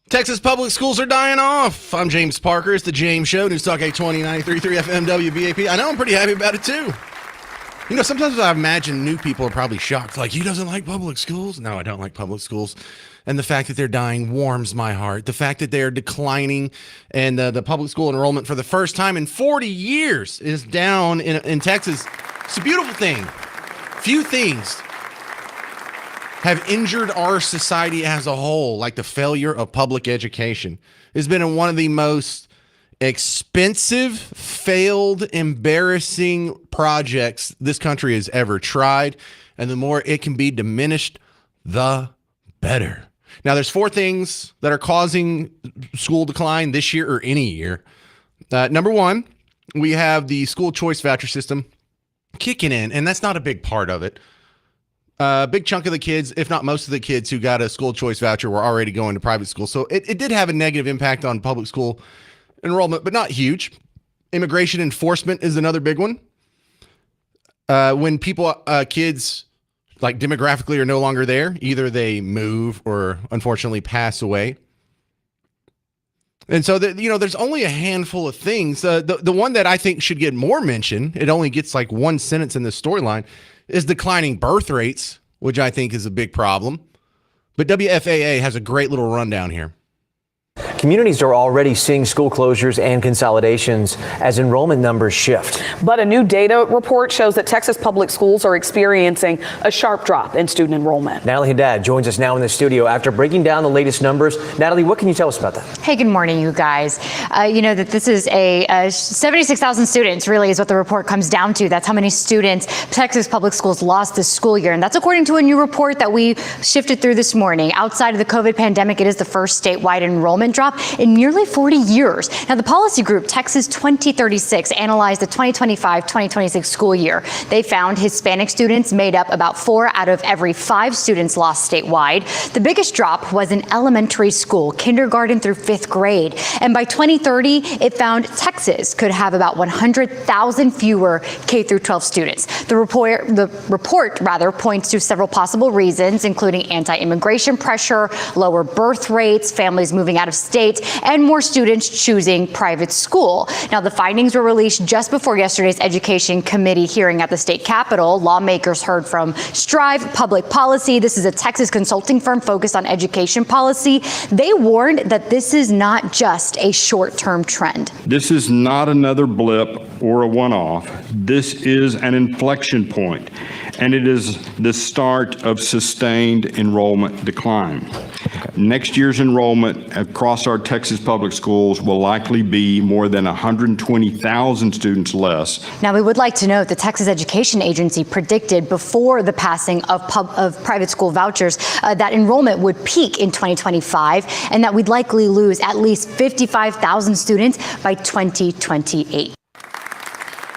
Texas public schools are dying off. I'm James Parker. It's the James Show. News Talk 820 93.3 FM WBAP. I know I'm pretty happy about it too. You know, sometimes I imagine new people are probably shocked. Like, he doesn't like public schools? No, I don't like public schools. And the fact that they're dying warms my heart. The fact that they're declining and the public school enrollment for the first time in 40 years is down in Texas. It's a beautiful thing. Few things have injured our society as a whole, like the failure of public education. It's been one of the most expensive, failed, embarrassing projects this country has ever tried. And the more it can be diminished, the better. Now, there's 4 things that are causing school decline this year or any year. Number 1, we have the school choice voucher system kicking in, and that's not a big part of it. A big chunk of the kids, if not most of the kids who got a school choice voucher, were already going to private school. So it did have a negative impact on public school enrollment, but not huge. Immigration enforcement is another big one. When kids like demographically are no longer there, either they move or unfortunately pass away. And so, there's only a handful of things. The one that I think should get more mention, it only gets like one sentence in the storyline, is declining birth rates, which I think is a big problem. But WFAA has a great little rundown here. Communities are already seeing school closures and consolidations as enrollment numbers shift. But a new data report shows that Texas public schools are experiencing a sharp drop in student enrollment. Natalie Haddad joins us now in the studio after breaking down the latest numbers. Natalie, what can you tell us about that? Hey, good morning, you guys. You know that this is a 76,000 students really is what the report comes down to. That's how many students Texas public schools lost this school year. And that's according to a new report that we shifted through this morning. Outside of the COVID pandemic, it is the first statewide enrollment drop in nearly 40 years. Now, the policy group Texas 2036 analyzed the 2025-2026 school year. They found Hispanic students made up about 4 out of every 5 students lost statewide. The biggest drop was in elementary school, kindergarten through 5th grade. And by 2030, it found Texas could have about 100,000 fewer K through 12 students. The report points to several possible reasons, including anti-immigration pressure, lower birth rates, families moving out of state, and more students choosing private school. Now, the findings were released just before yesterday's Education Committee hearing at the state capitol. Lawmakers heard from Strive Public Policy. This is a Texas consulting firm focused on education policy. They warned that this is not just a short-term trend. This is not another blip or a one-off. This is an inflection point, and it is the start of sustained enrollment decline. Next year's enrollment across our Texas public schools will likely be more than 120,000 students less. Now, we would like to note the Texas Education Agency predicted before the passing of private school vouchers that enrollment would peak in 2025 and that we'd likely lose at least 55,000 students by 2028.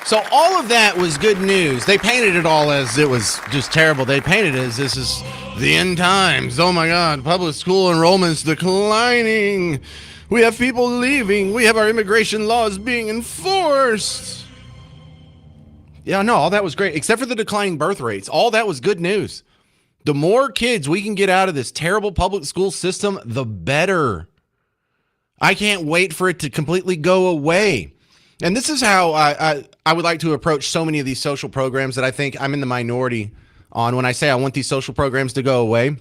So all of that was good news. They painted it all as it was just terrible. They painted it as this is the end times. Oh my God, public school enrollment's declining. We have people leaving. We have our immigration laws being enforced. Yeah, no, all that was great, except for the declining birth rates. All that was good news. The more kids we can get out of this terrible public school system, the better. I can't wait for it to completely go away. And this is how I would like to approach so many of these social programs that I think I'm in the minority on when I say I want these social programs to go away.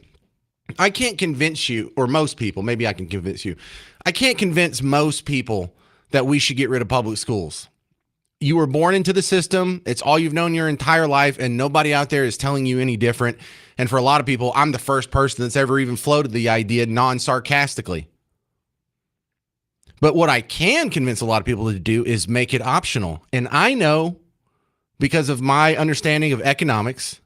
I can't convince you, or most people, maybe I can convince you. I can't convince most people that we should get rid of public schools. You were born into the system. It's all you've known your entire life, and nobody out there is telling you any different. And for a lot of people, I'm the first person that's ever even floated the idea non-sarcastically. But what I can convince a lot of people to do is make it optional. And I know, because of my understanding of economics,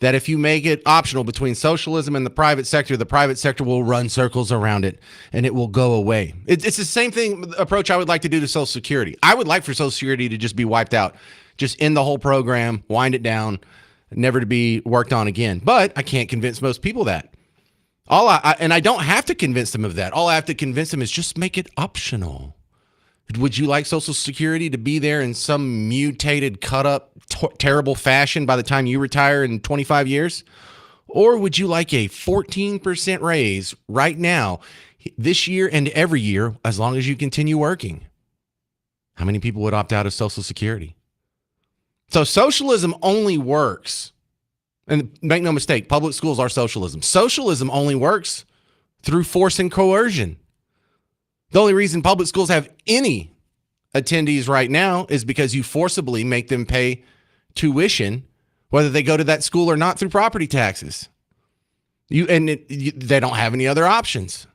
that if you make it optional between socialism and the private sector will run circles around it and it will go away. It's the same approach I would like to do to Social Security. I would like for Social Security to just be wiped out, just end the whole program, wind it down, never to be worked on again. But I can't convince most people that. And I don't have to convince them of that. All I have to convince them is just make it optional. Would you like Social Security to be there in some mutated, cut up, terrible fashion by the time you retire in 25 years? Or would you like a 14% raise right now this year and every year as long as you continue working. How many people would opt out of Social Security? So socialism only works, and make no mistake, public schools are socialism. Socialism only works through force and coercion. The only reason public schools have any attendees right now is because you forcibly make them pay tuition, whether they go to that school or not, through property taxes. They don't have any other options.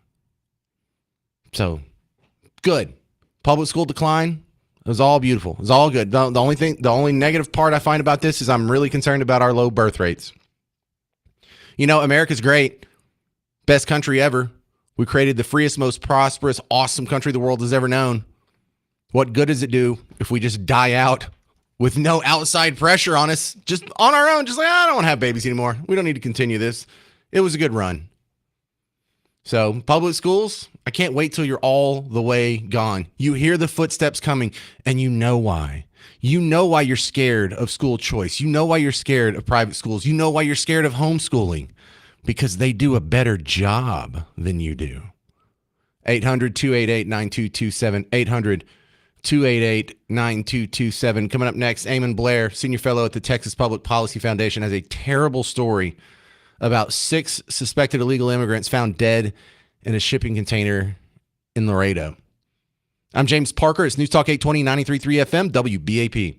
So, good. Public school decline. It was all beautiful. It was all good. The only negative part I find about this is I'm really concerned about our low birth rates. You know, America's great. Best country ever. We created the freest, most prosperous, awesome country the world has ever known. What good does it do if we just die out with no outside pressure on us, just on our own, just like, I don't want to have babies anymore. We don't need to continue this. It was a good run. So public schools, I can't wait till you're all the way gone. You hear the footsteps coming and you know why. You know why you're scared of school choice. You know why you're scared of private schools. You know why you're scared of homeschooling, because they do a better job than you do. 800-288-9227, 800-288-9227. Coming up next, Eamon Blair, senior fellow at the Texas Public Policy Foundation, has a terrible story about 6 suspected illegal immigrants found dead in a shipping container in Laredo. I'm James Parker. It's News Talk 820, 93.3 FM, WBAP.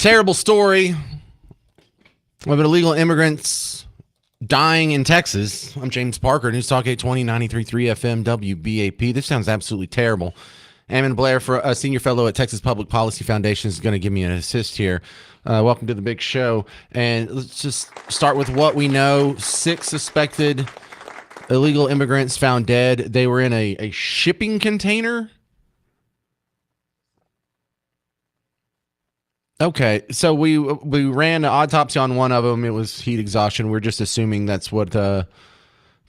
Terrible story of illegal immigrants dying in Texas. I'm James Parker, News Talk 820, 93.3 FM, WBAP. This sounds absolutely terrible. Ammon Blair, for a senior fellow at Texas Public Policy Foundation, is going to give me an assist here. Welcome to the big show. And let's just start with what we know. 6 suspected illegal immigrants found dead. They were in a shipping container. Okay, so we ran an autopsy on one of them. It was heat exhaustion. We're just assuming that's what the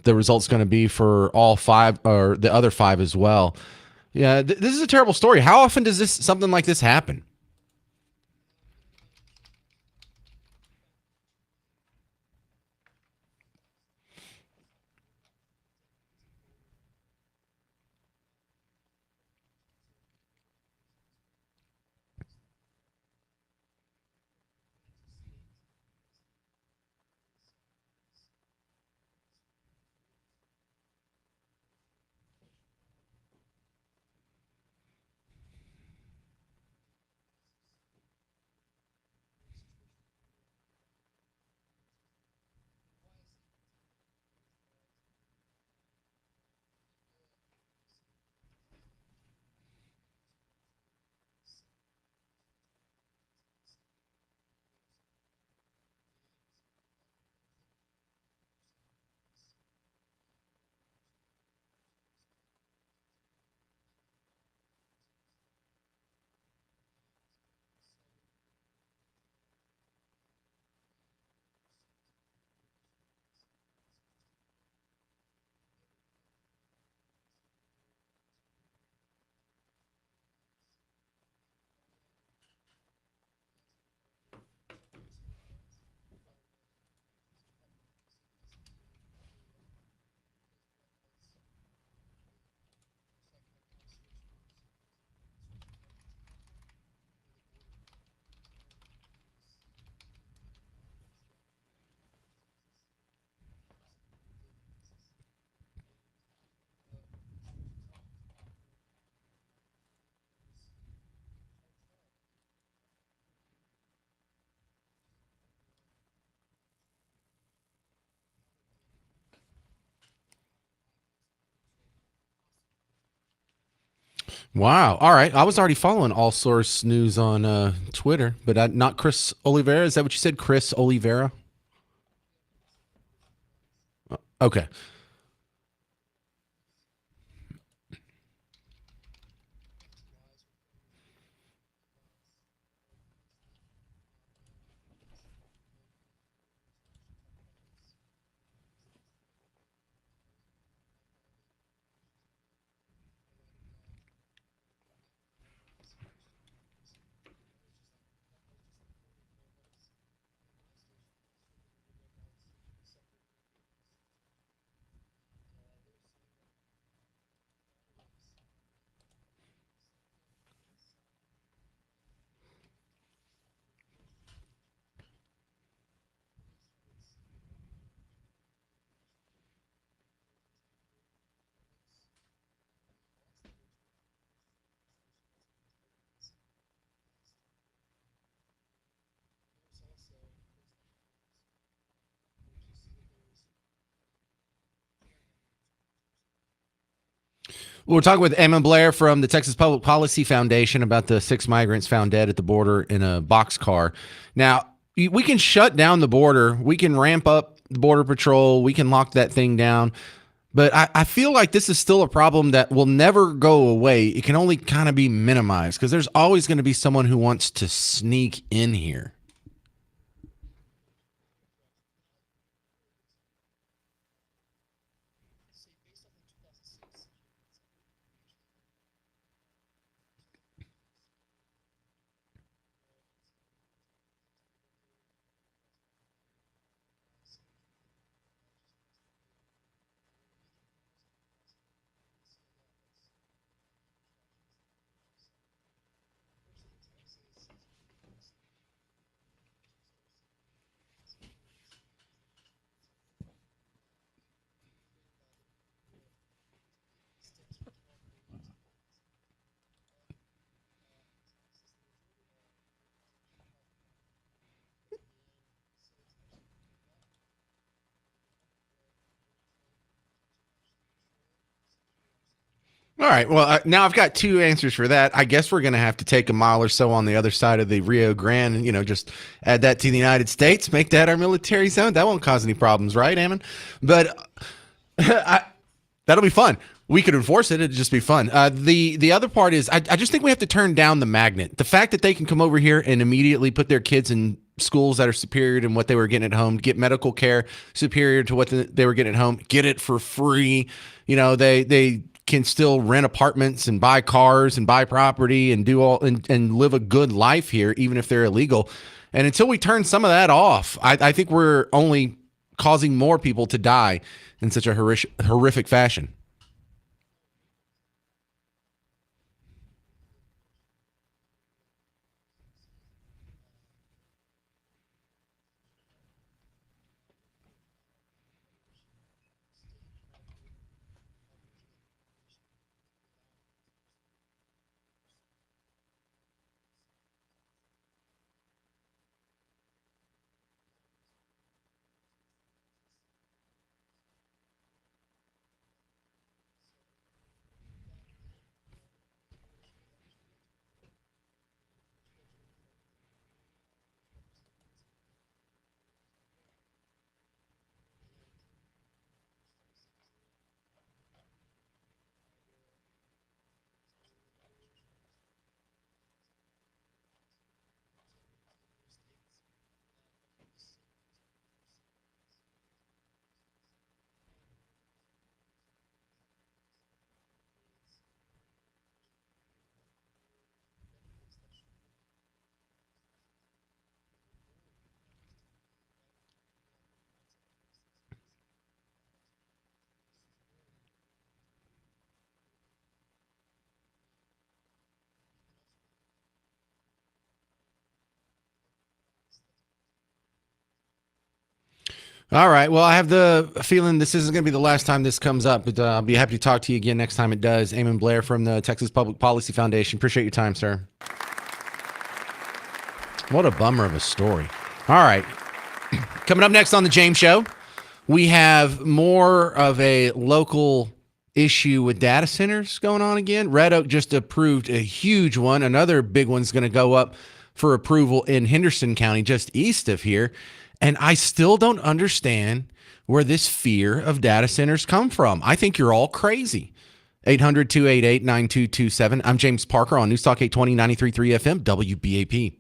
result's going to be for all 5 or the other 5 as well. Yeah, this is a terrible story. How often does something like this happen? Wow. All right. I was already following All Source News on Twitter, but not Chris Oliveira. Is that what you said? Chris Oliveira? Okay. We're talking with Emma Blair from the Texas Public Policy Foundation about the 6 migrants found dead at the border in a boxcar. Now, we can shut down the border. We can ramp up the Border Patrol. We can lock that thing down. But I feel like this is still a problem that will never go away. It can only kind of be minimized because there's always going to be someone who wants to sneak in here. All right. Well, now I've got two answers for that. I guess we're going to have to take a mile or so on the other side of the Rio Grande and, just add that to the United States, make that our military zone. That won't cause any problems, right, Ammon? But that'll be fun. We could enforce it. It'd just be fun. The other part is I just think we have to turn down the magnet. The fact that they can come over here and immediately put their kids in schools that are superior to what they were getting at home, get medical care superior to what they were getting at home, get it for free. They can still rent apartments and buy cars and buy property and do all and live a good life here, even if they're illegal. And until we turn some of that off, I think we're only causing more people to die in such a horrific fashion. All right. Well, I have the feeling this isn't going to be the last time this comes up, but I'll be happy to talk to you again next time it does. Eamon Blair from the Texas Public Policy Foundation. Appreciate your time, sir. What a bummer of a story. All right. Coming up next on the James Show, we have more of a local issue with data centers going on again. Red Oak just approved a huge one. Another big one's going to go up for approval in Henderson County, just east of here. And I still don't understand where this fear of data centers come from. I think you're all crazy. 800-288-9227. I'm James Parker on News Talk 820 93.3 FM WBAP.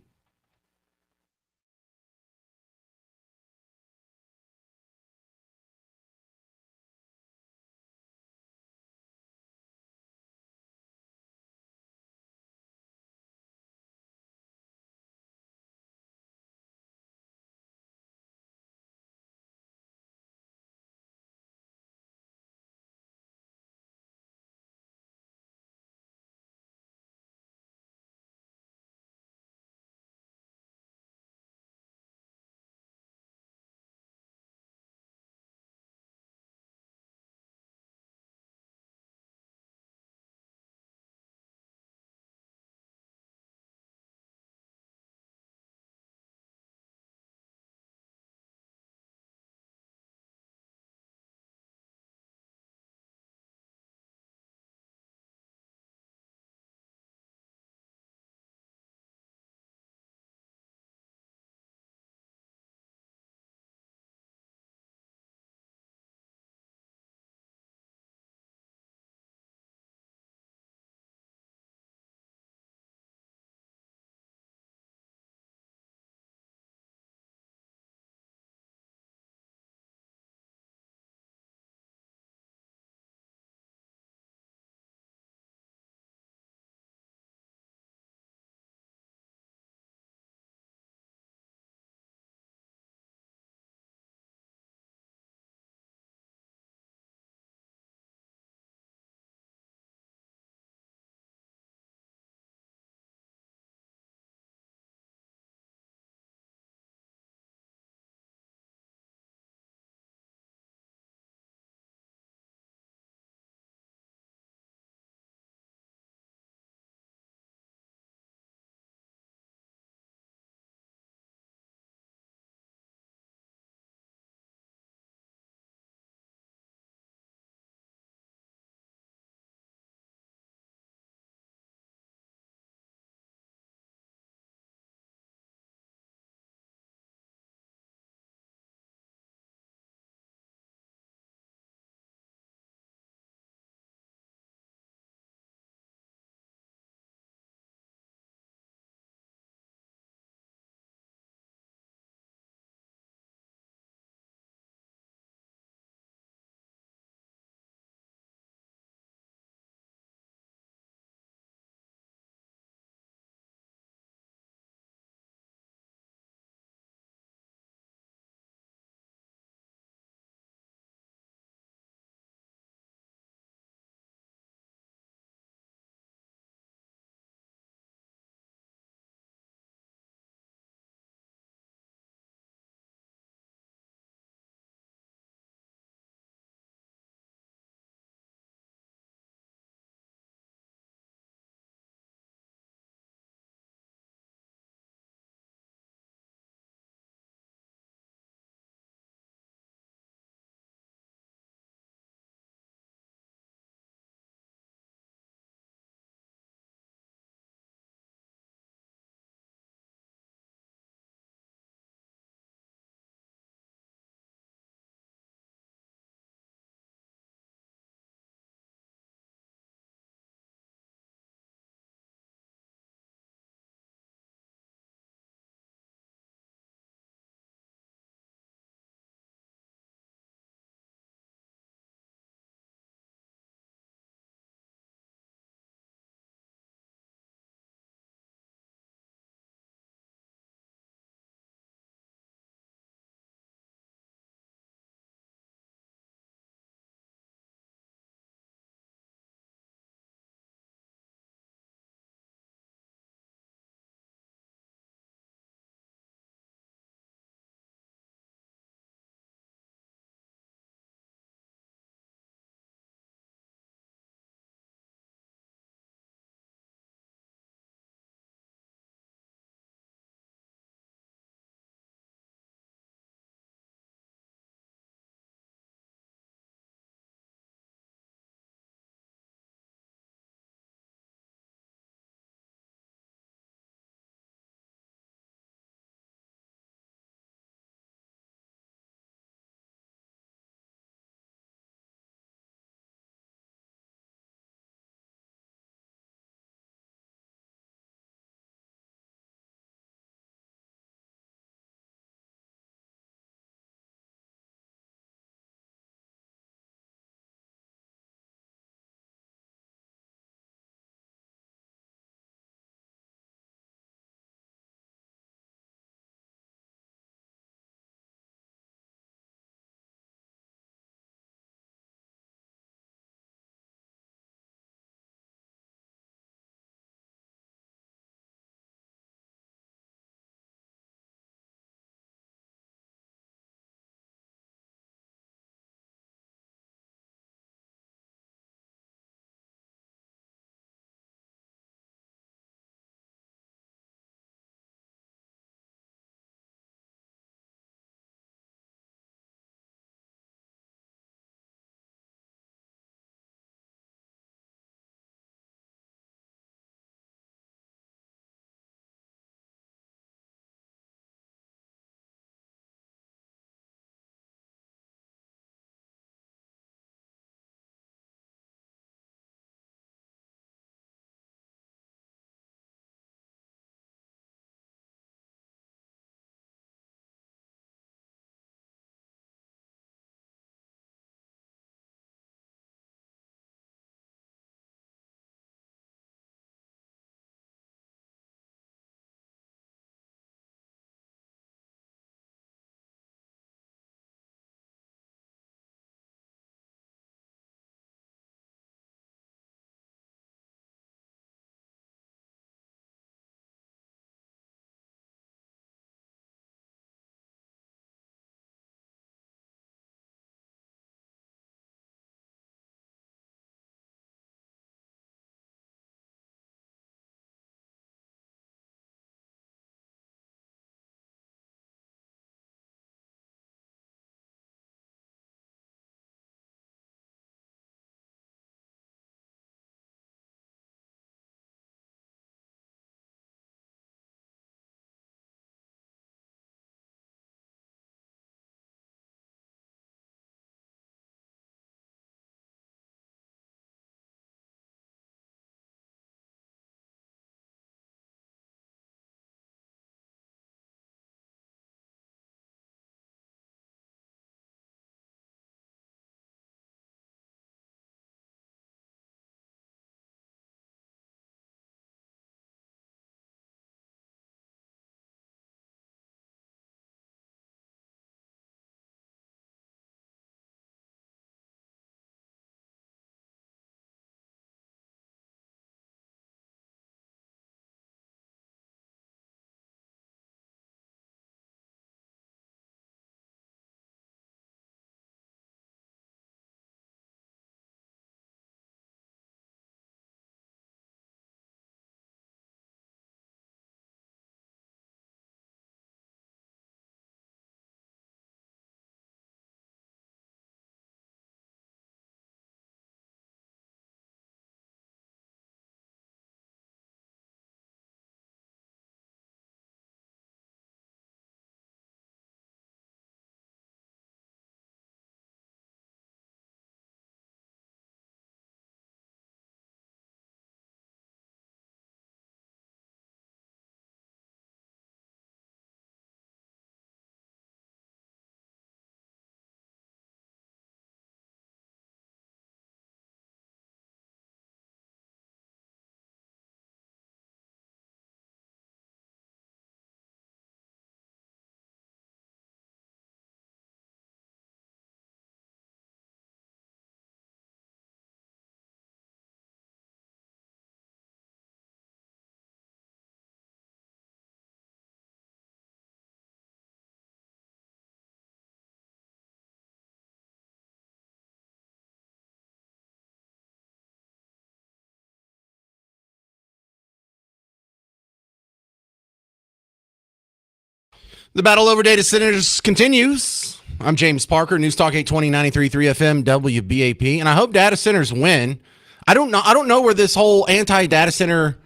The battle over data centers continues. I'm James Parker, News Talk 820 93.3 FM WBAP, and I hope data centers win. I don't know where this whole anti-data center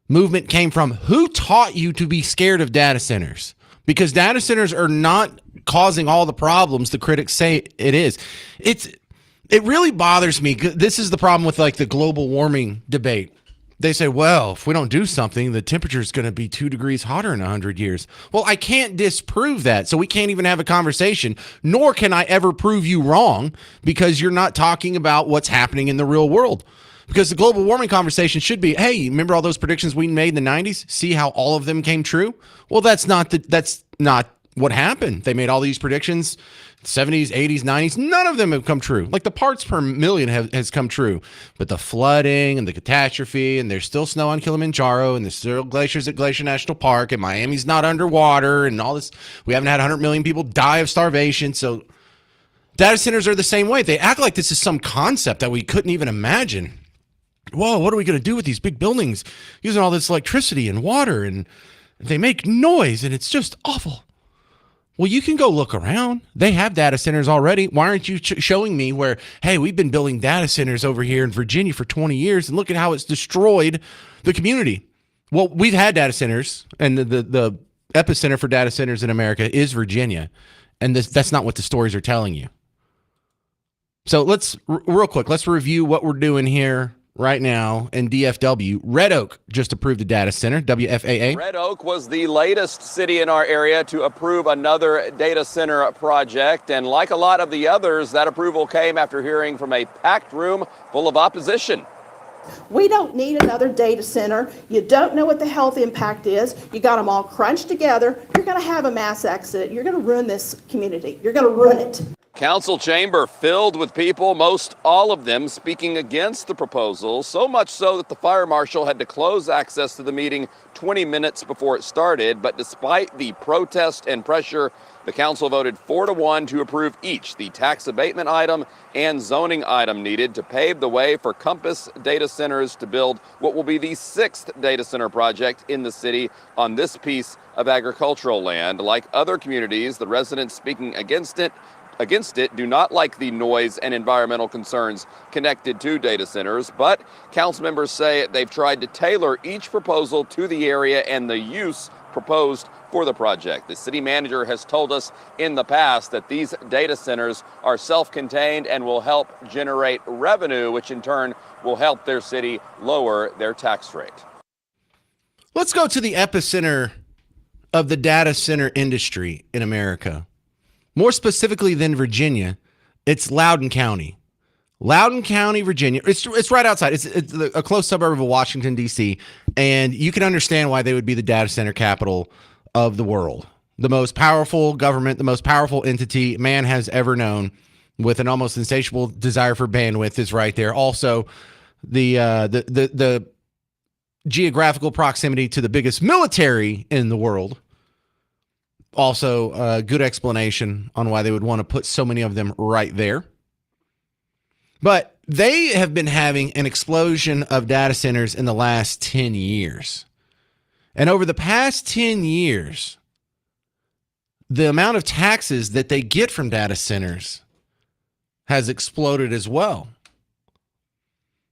movement came from. Who taught you to be scared of data centers? Because data centers are not causing all the problems the critics say it is. It really bothers me. This is the problem with like the global warming debate. They say, well, if we don't do something, the temperature is going to be 2 degrees hotter in 100 years. Well, I can't disprove that, so we can't even have a conversation, nor can I ever prove you wrong because you're not talking about what's happening in the real world. Because the global warming conversation should be, hey, remember all those predictions we made in the 90s? See how all of them came true? Well, that's not what happened. They made all these predictions, 70s, 80s, 90s. None of them have come true. Like the parts per million has come true. But the flooding and the catastrophe, and there's still snow on Kilimanjaro, and there's still glaciers at Glacier National Park, and Miami's not underwater, and all this. We haven't had 100 million people die of starvation. So data centers are the same way. They act like this is some concept that we couldn't even imagine. Whoa, what are we going to do with these big buildings using all this electricity and water, and they make noise, and it's just awful. Well, you can go look around. They have data centers already. Why aren't you showing me where, hey, we've been building data centers over here in Virginia for 20 years, and look at how it's destroyed the community. Well, we've had data centers, and the epicenter for data centers in America is Virginia, and that's not what the stories are telling you. So real quick, let's review what we're doing here right now in DFW. Red Oak just approved a data center, WFAA. Red Oak was the latest city in our area to approve another data center project. And like a lot of the others, that approval came after hearing from a packed room full of opposition. We don't need another data center. You don't know what the health impact is. You got them all crunched together. You're going to have a mass exit. You're going to ruin this community. You're going to ruin it. Council chamber filled with people, most all of them speaking against the proposal, so much so that the fire marshal had to close access to the meeting 20 minutes before it started. But despite the protest and pressure, the council voted 4-1 to approve each the tax abatement item and zoning item needed to pave the way for Compass Data Centers to build what will be the 6th data center project in the city on this piece of agricultural land. Like other communities, the residents speaking against it do not like the noise and environmental concerns connected to data centers, but council members say they've tried to tailor each proposal to the area and the use proposed for the project. The city manager has told us in the past that these data centers are self-contained and will help generate revenue, which in turn will help their city lower their tax rate. Let's go to the epicenter of the data center industry in America. More specifically than Virginia, it's Loudoun County. Loudoun County, Virginia. It's right outside. It's a close suburb of Washington, D.C., and you can understand why they would be the data center capital of the world. The most powerful government, the most powerful entity man has ever known, with an almost insatiable desire for bandwidth, is right there. Also, the geographical proximity to the biggest military in the world. Also, a good explanation on why they would want to put so many of them right there. But they have been having an explosion of data centers in the last 10 years. And over the past 10 years, the amount of taxes that they get from data centers has exploded as well.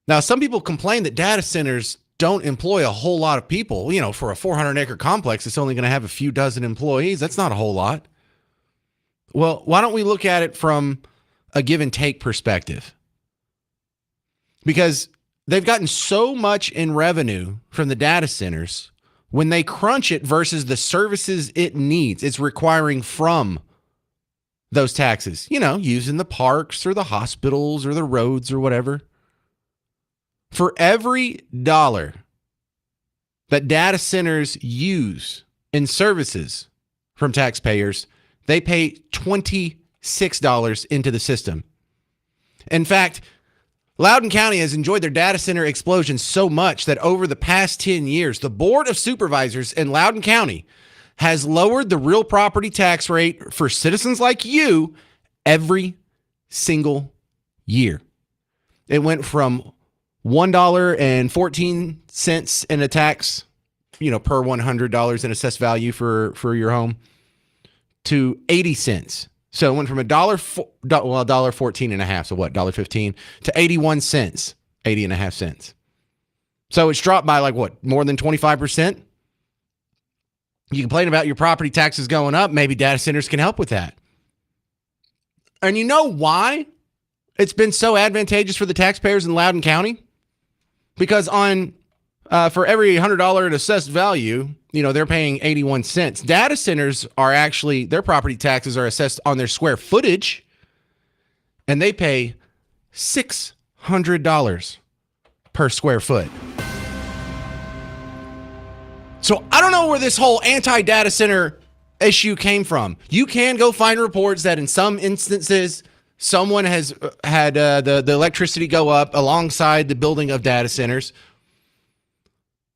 Now, some people complain that data centers don't employ a whole lot of people. You know, for a 400-acre complex, it's only going to have a few dozen employees. That's not a whole lot. Well, why don't we look at it from a give and take perspective? Because they've gotten so much in revenue from the data centers, when they crunch it versus the services it needs, it's requiring from those taxes, you know, using the parks or the hospitals or the roads or whatever. For every dollar that data centers use in services from taxpayers, they pay $26 into the system. In fact, Loudoun County has enjoyed their data center explosion so much that over the past 10 years, the Board of Supervisors in Loudoun County has lowered the real property tax rate for citizens like you every single year. It went from $1.14 in a tax, you know, per $100 in assessed value for your home, to 80 cents. So it went from $1.14 and a half. So what, $1.15 to 81 cents, 80 and a half cents. So it's dropped by like what, more than 25%? You complain about your property taxes going up. Maybe data centers can help with that. And you know why it's been so advantageous for the taxpayers in Loudoun County? Because for every $100 in assessed value, they're paying 81 cents. Data centers are actually, their property taxes are assessed on their square footage, and they pay $600 per square foot. So I don't know where this whole anti-data center issue came from. You can go find reports that in some instances, someone has had the electricity go up alongside the building of data centers.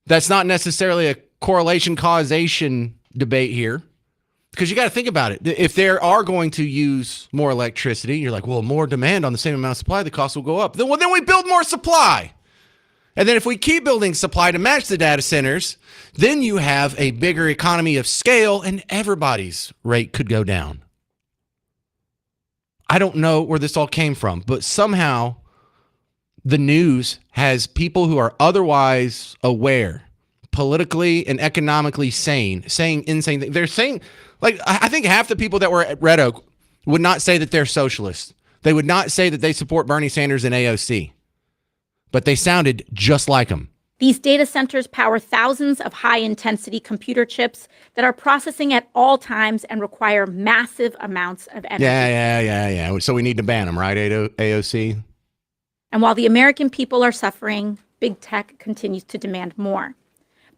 That's not necessarily a correlation causation debate here, because you got to think about it. If they are going to use more electricity, you're like, well, more demand on the same amount of supply, the cost will go up. Then we build more supply. And then if we keep building supply to match the data centers, then you have a bigger economy of scale and everybody's rate could go down. I don't know where this all came from, but somehow the news has people who are otherwise aware, politically and economically sane, saying insane things. They're saying, like, I think half the people that were at Red Oak would not say that they're socialists. They would not say that they support Bernie Sanders and AOC, but they sounded just like him. These data centers power thousands of high-intensity computer chips that are processing at all times and require massive amounts of energy. Yeah. So we need to ban them, right, AOC? And while the American people are suffering, big tech continues to demand more.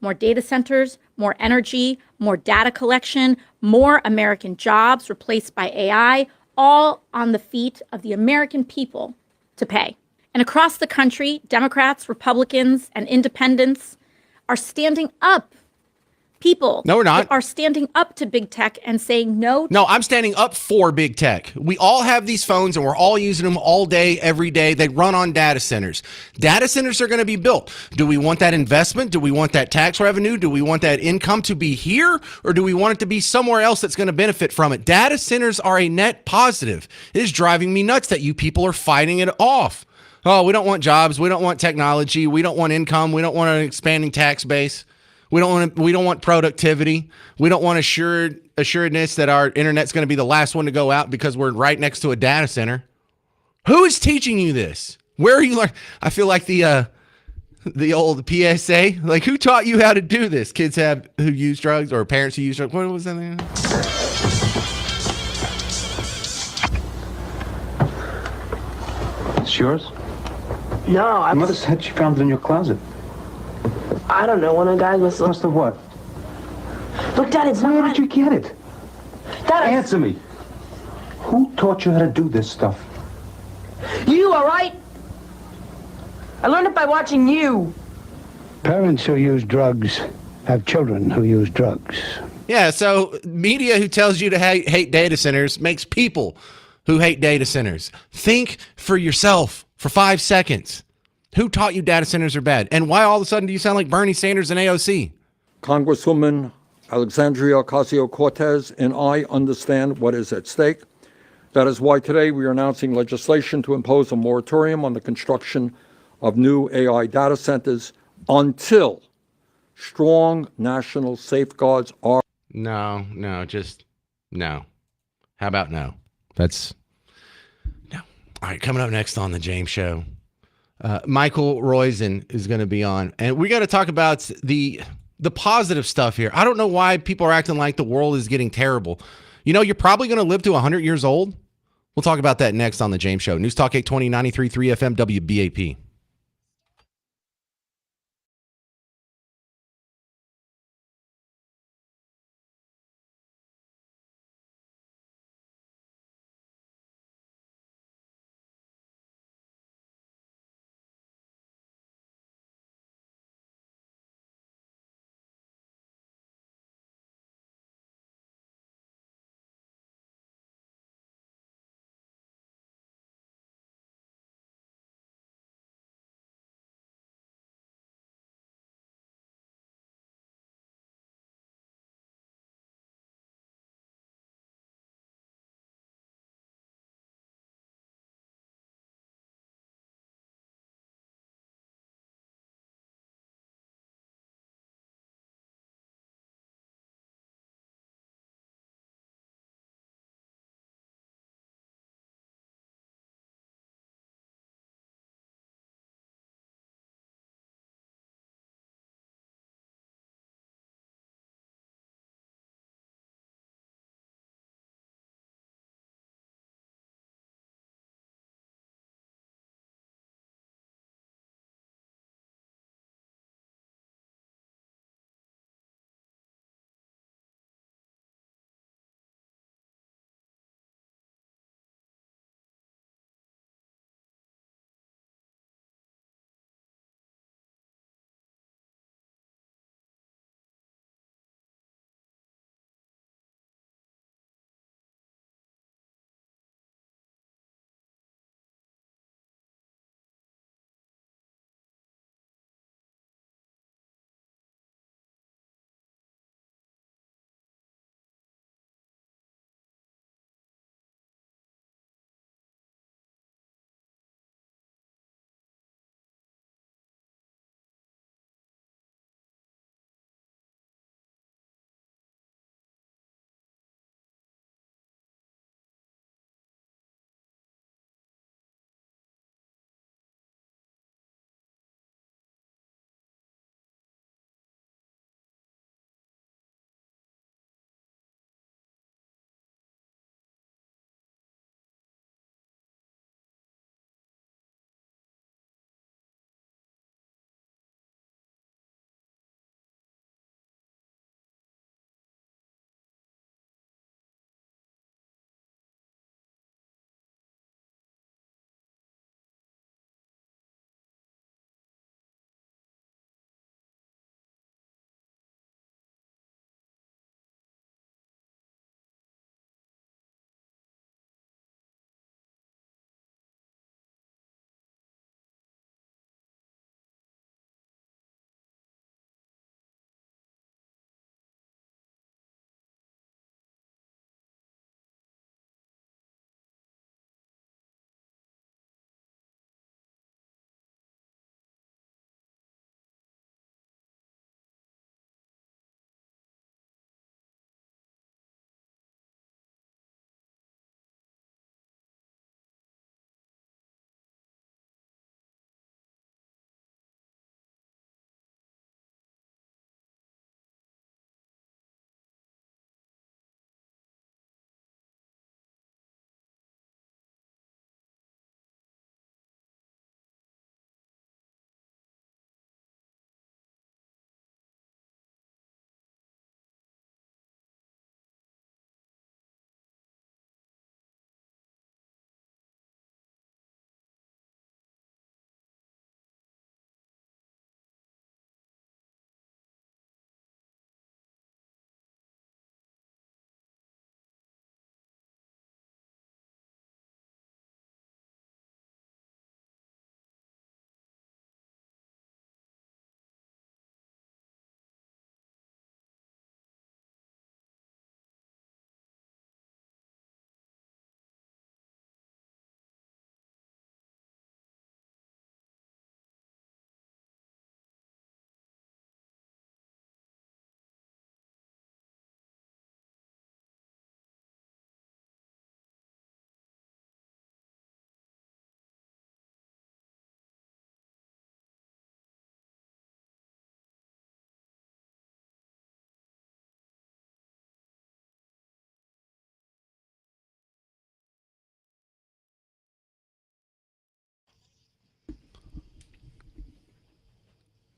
More data centers, more energy, more data collection, more American jobs replaced by AI, all on the feet of the American people to pay. And across the country, Democrats, Republicans, and independents are standing up. People No, we're not. are standing up to big tech and saying no. No, I'm standing up for big tech. We all have these phones and we're all using them all day, every day. They run on data centers. Data centers are going to be built. Do we want that investment? Do we want that tax revenue? Do we want that income to be here? Or do we want it to be somewhere else that's going to benefit from it? Data centers are a net positive. It is driving me nuts that you people are fighting it off. Oh, we don't want jobs. We don't want technology. We don't want income. We don't want an expanding tax base. We don't want productivity. We don't want assuredness that our internet's going to be the last one to go out because we're right next to a data center. Who is teaching you this? Where are you learning? I feel like the old PSA. Like, who taught you how to do this? Kids who use drugs, or parents who use drugs. What was that name? It's yours? No, Your mother said she found it in your closet. I don't know. One of the guys must Must have what? Look, Dad, it's Where not. did you get it? Dad, Answer me. Who taught you how to do this stuff? You, all right? I learned it by watching you. Parents who use drugs have children who use drugs. Yeah, so media who tells you to hate data centers makes people who hate data centers. Think for yourself for 5 seconds. Who taught you data centers are bad? And why all of a sudden do you sound like Bernie Sanders and AOC? Congresswoman Alexandria Ocasio-Cortez and I understand what is at stake. That is why today we are announcing legislation to impose a moratorium on the construction of new AI data centers until strong national safeguards are. No. How about no? That's no. All right, coming up next on the James Show, Michael Roizen is going to be on, and we got to talk about the positive stuff here. I don't know why people are acting like the world is getting terrible. You're probably going to live to 100 years old. We'll talk about that next on the James Show. News Talk 820 93.3 FM WBAP.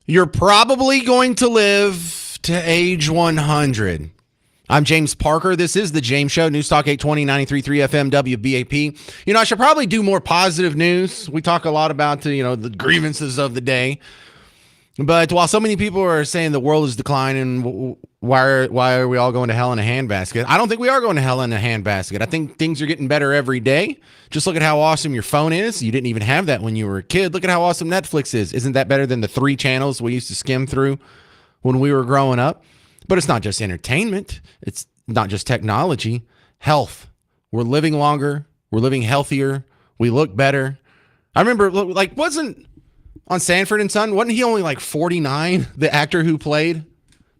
You're probably going to live to age 100. I'm James Parker. This is The James Show, News Talk 820, 93.3 FM, WBAP. I should probably do more positive news. We talk a lot about, the grievances of the day. But while so many people are saying the world is declining, why are we all going to hell in a handbasket? I don't think we are going to hell in a handbasket. I think things are getting better every day. Just look at how awesome your phone is. You didn't even have that when you were a kid. Look at how awesome Netflix is. Isn't that better than the 3 channels we used to skim through when we were growing up? But it's not just entertainment. It's not just technology. Health. We're living longer. We're living healthier. We look better. I remember, wasn't on Sanford and Son, wasn't he only like 49? The actor who played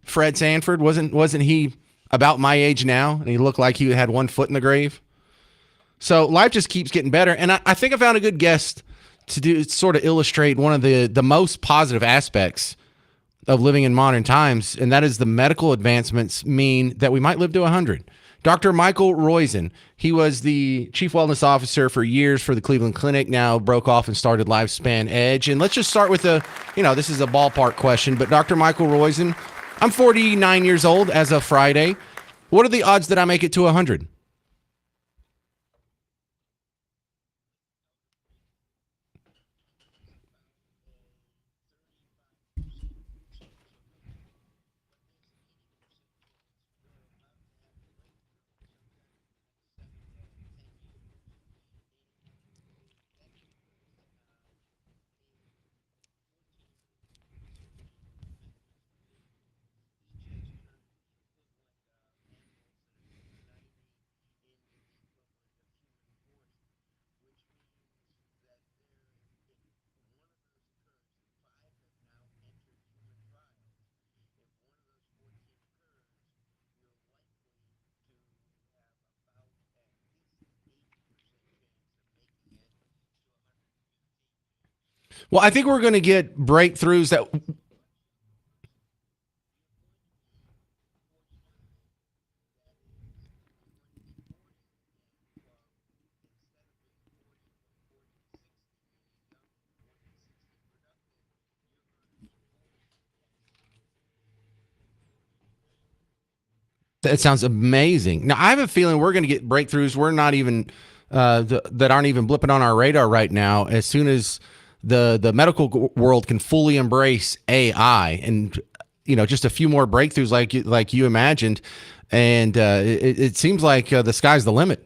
Fred Sanford, wasn't he about my age now? And he looked like he had one foot in the grave. So life just keeps getting better. And I think I found a good guest to sort of illustrate one of the most positive aspects of living in modern times, and that is the medical advancements mean that we might live to 100. Dr. Michael Roizen, he was the chief wellness officer for years for the Cleveland Clinic, now broke off and started Lifespan Edge. And let's just start with this is a ballpark question, but Dr. Michael Roizen, I'm 49 years old as of Friday. What are the odds that I make it to 100? Well, I think we're going to get breakthroughs that sounds amazing. Now, I have a feeling we're going to get breakthroughs we're not even that aren't even blipping on our radar right now. As soon as the medical world can fully embrace AI, and just a few more breakthroughs like you imagined, and it seems like the sky's the limit.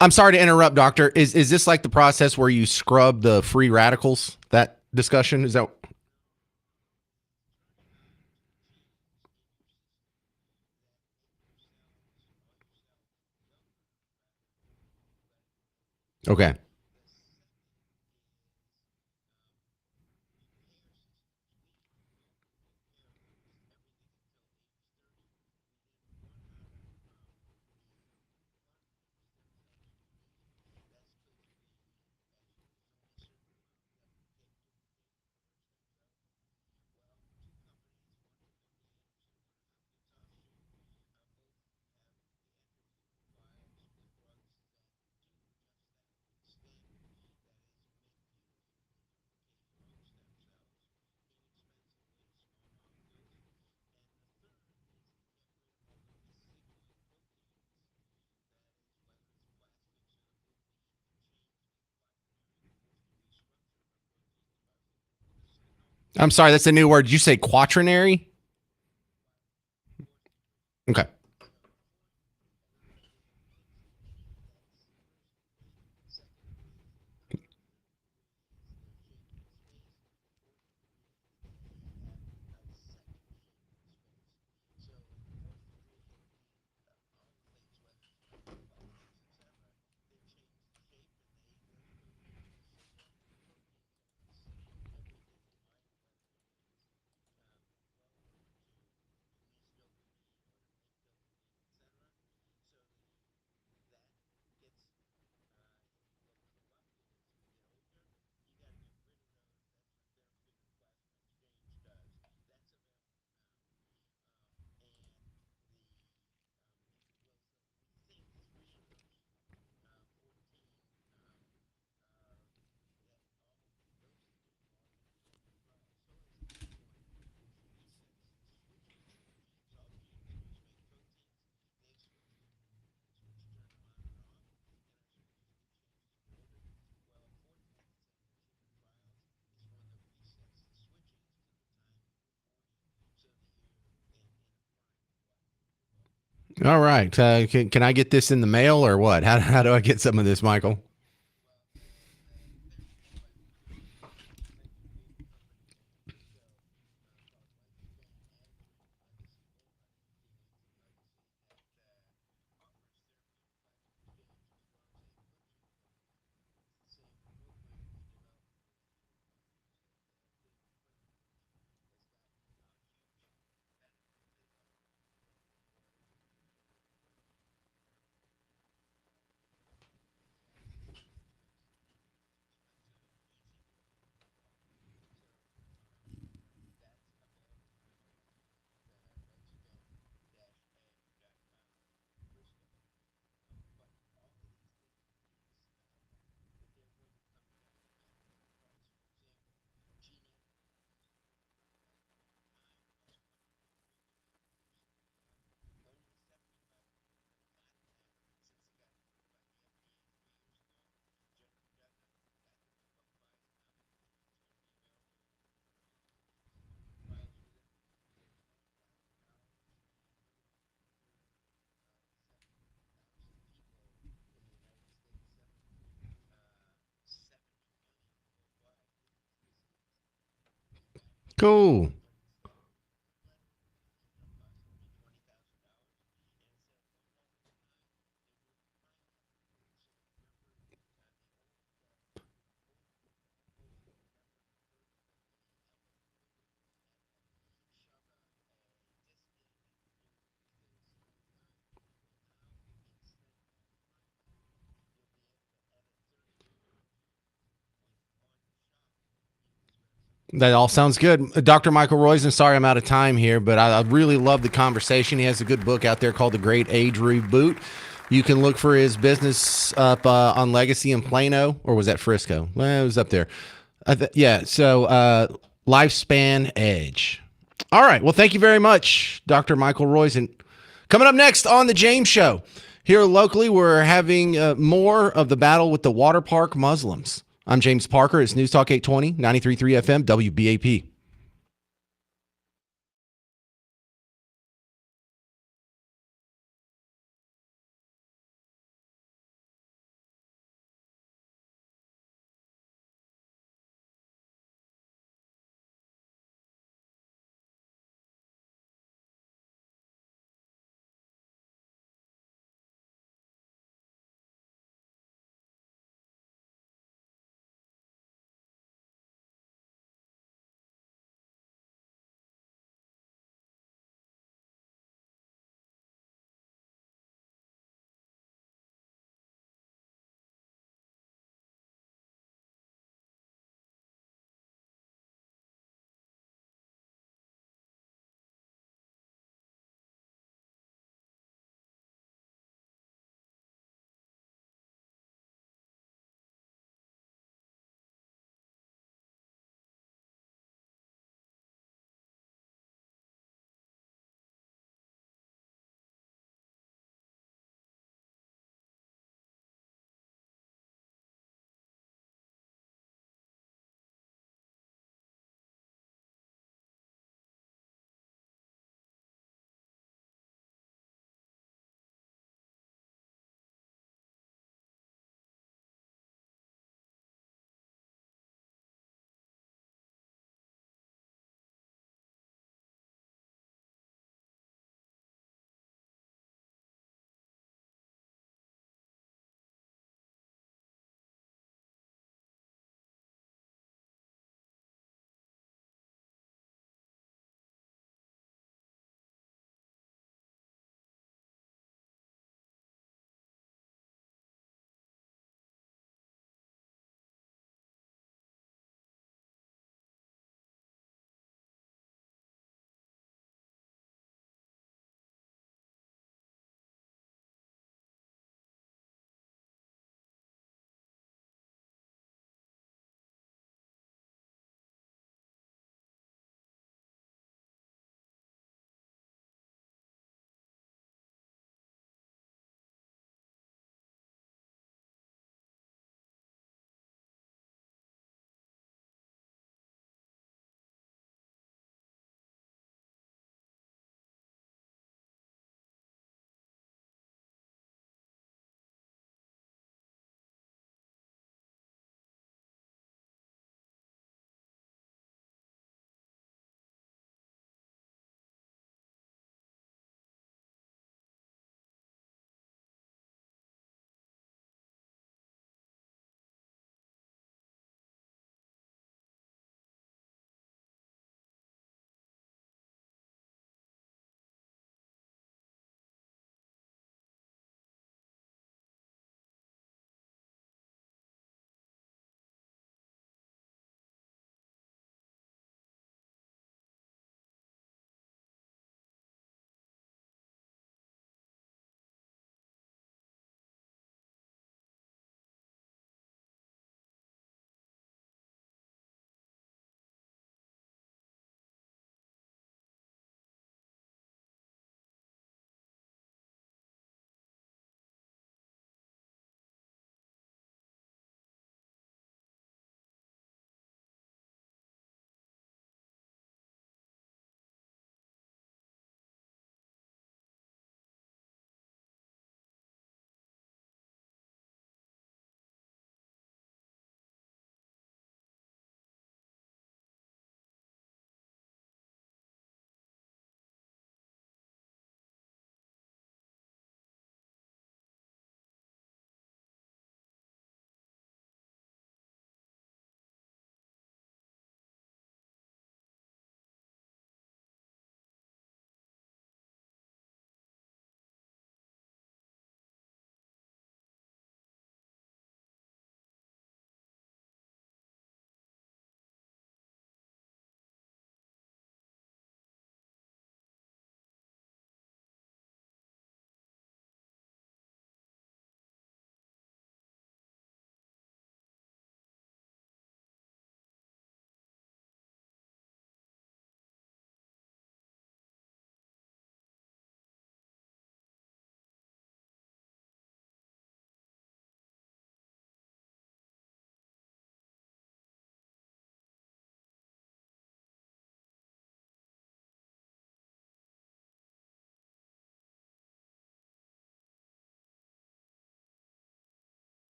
I'm sorry to interrupt, doctor. Is this like the process where you scrub the free radicals? That discussion is that? Okay. I'm sorry, that's a new word. Did you say quaternary? Okay. All right. Can I get this in the mail or what? How do I get some of this, Michael? Cool. That all sounds good. Dr. Michael Roizen, sorry I'm out of time here, but I really love the conversation. He has a good book out there called The Great Age Reboot. You can look for his business up on Legacy in Plano, or was that Frisco? Well, it was up there. Yeah, so Lifespan Edge. All right, well, thank you very much, Dr. Michael Roizen. Coming up next on The James Show, here locally, we're having more of the battle with the water park Muslims. I'm James Parker. It's News Talk 820, 93.3 FM, WBAP.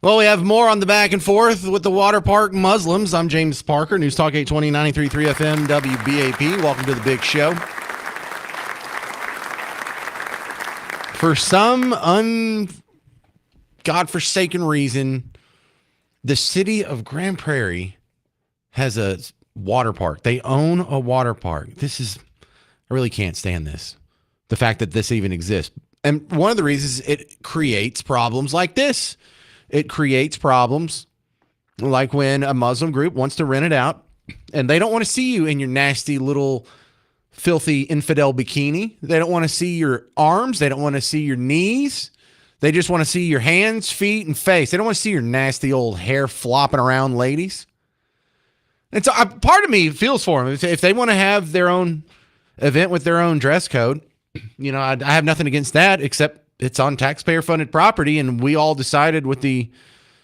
Well, we have more on the back and forth with the water park Muslims. I'm James Parker, News Talk 820, 93.3 FM, WBAP. Welcome to the big show. For some godforsaken reason, the city of Grand Prairie has a water park. They own a water park. I really can't stand this. The fact that this even exists. And one of the reasons it creates problems like this. It creates problems like when a Muslim group wants to rent it out and they don't want to see you in your nasty little filthy infidel bikini. They don't want to see your arms. They don't want to see your knees. They just want to see your hands, feet, and face. They don't want to see your nasty old hair flopping around, ladies. And so part of me feels for them. If they want to have their own event with their own dress code, I have nothing against that, except it's on taxpayer-funded property, and we all decided with the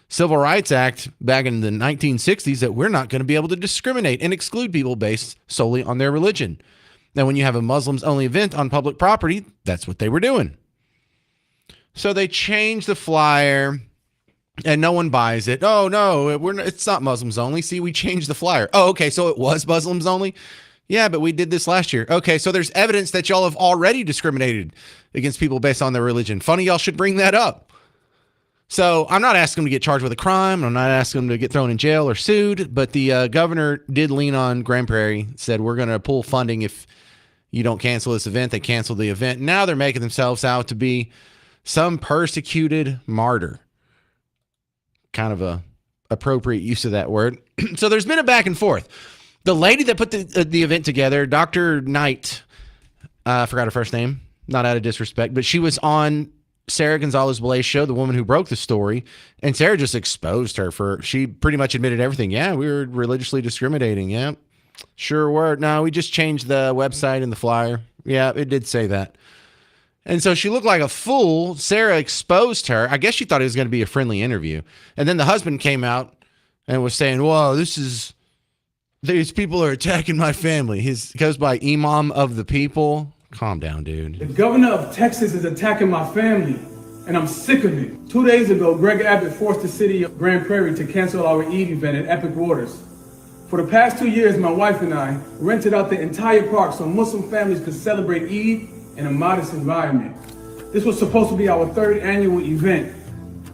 Civil Rights Act back in the 1960s that we're not going to be able to discriminate and exclude people based solely on their religion. Now, when you have a Muslims-only event on public property, that's what they were doing. So they changed the flyer, and no one buys it. Oh, no, it's not Muslims only. See, we changed the flyer. Oh, okay, so it was Muslims only? Yeah, but we did this last year. Okay, so there's evidence that y'all have already discriminated against people based on their religion. Funny y'all should bring that up. So I'm not asking them to get charged with a crime. I'm not asking them to get thrown in jail or sued. But the governor did lean on Grand Prairie, said we're going to pull funding if you don't cancel this event. They canceled the event. Now they're making themselves out to be some persecuted martyr. Kind of a appropriate use of that word. So there's been a back and forth. The lady that put the event together, Dr. Knight, I forgot her first name, not out of disrespect, but she was on Sarah Gonzalez-Blay's show, the woman who broke the story, and Sarah just exposed her she pretty much admitted everything. Yeah, we were religiously discriminating. Yeah, sure were. No, we just changed the website and the flyer. Yeah, it did say that. And so she looked like a fool. Sarah exposed her. I guess she thought it was going to be a friendly interview. And then the husband came out and was saying, whoa, these people are attacking my family. He goes by Imam of the People. Calm down, dude. The governor of Texas is attacking my family, and I'm sick of it. 2 days ago, Greg Abbott forced the city of Grand Prairie to cancel our Eid event at Epic Waters. For the past 2 years, my wife and I rented out the entire park so Muslim families could celebrate Eid in a modest environment. This was supposed to be our third annual event.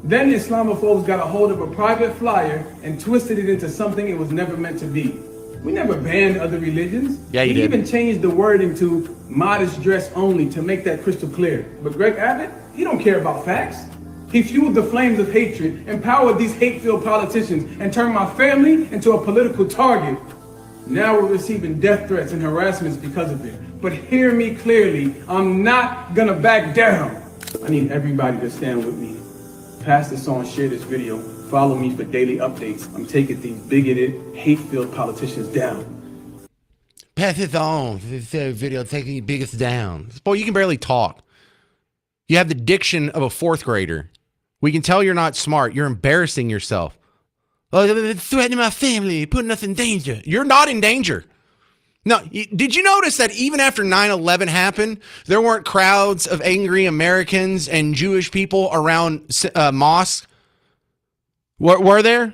Then the Islamophobes got a hold of a private flyer and twisted it into something it was never meant to be. We never banned other religions. Yeah, you did. We even changed the wording to modest dress only to make that crystal clear. But Greg Abbott, he don't care about facts. He fueled the flames of hatred, empowered these hate-filled politicians, and turned my family into a political target. Now we're receiving death threats and harassments because of it. But hear me clearly, I'm not gonna back down. I need everybody to stand with me. Pass this on, share this video. Follow me for daily updates. I'm taking these bigoted, hate-filled politicians down. Pass it on. This video taking the biggest down. Boy, you can barely talk. You have the diction of a fourth grader. We can tell you're not smart. You're embarrassing yourself. Oh, they're threatening my family, putting us in danger. You're not in danger. No, did you notice that even after 9/11 happened, there weren't crowds of angry Americans and Jewish people around mosques? Were there?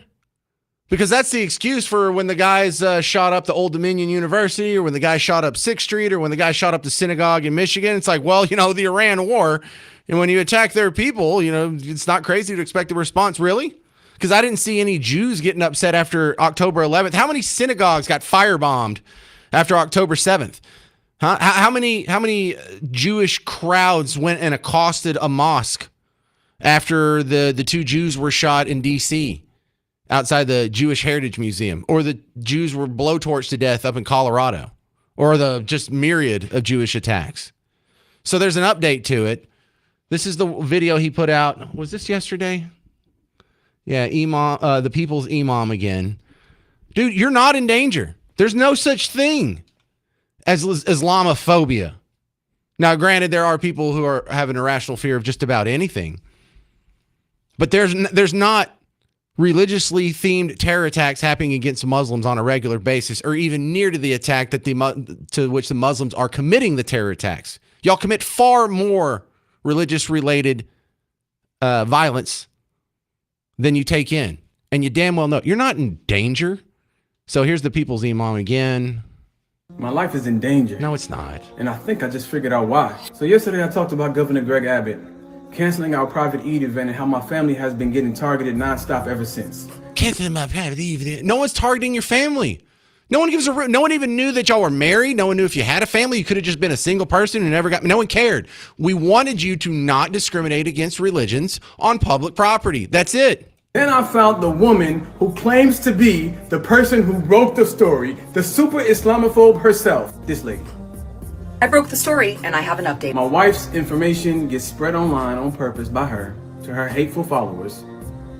Because that's the excuse for when the guys shot up the Old Dominion University, or when the guy shot up 6th Street, or when the guy shot up the synagogue in Michigan. It's like, well, the Iran war, and when you attack their people, it's not crazy to expect a response. Really? Because I didn't see any Jews getting upset after October 11th. How many synagogues got firebombed after October 7th? Huh? How many Jewish crowds went and accosted a mosque after the two Jews were shot in D.C. outside the Jewish Heritage Museum, or the Jews were blowtorched to death up in Colorado, or the just myriad of Jewish attacks? So there's an update to it. This is the video he put out. Was this yesterday? Yeah, Imam, the people's Imam again. Dude, you're not in danger. There's no such thing as Islamophobia. Now, granted, there are people who have an irrational fear of just about anything. But there's not religiously themed terror attacks happening against Muslims on a regular basis, or even near to the attack to which the Muslims are committing the terror attacks. Y'all commit far more religious related violence than you take in. And you damn well know you're not in danger. So here's the people's imam again. My life is in danger. No, it's not. And I think I just figured out why. So yesterday I talked about Governor Greg Abbott canceling our private Eid event and how my family has been getting targeted nonstop ever since. Canceling my private Eid. No one's targeting your family. No one even knew that y'all were married. No one knew if you had a family. You could have just been a single person who no one cared. We wanted you to not discriminate against religions on public property. That's it. Then I found the woman who claims to be the person who wrote the story, the super Islamophobe herself, this lady. I broke the story and I have an update. My wife's information gets spread online on purpose by her to her hateful followers.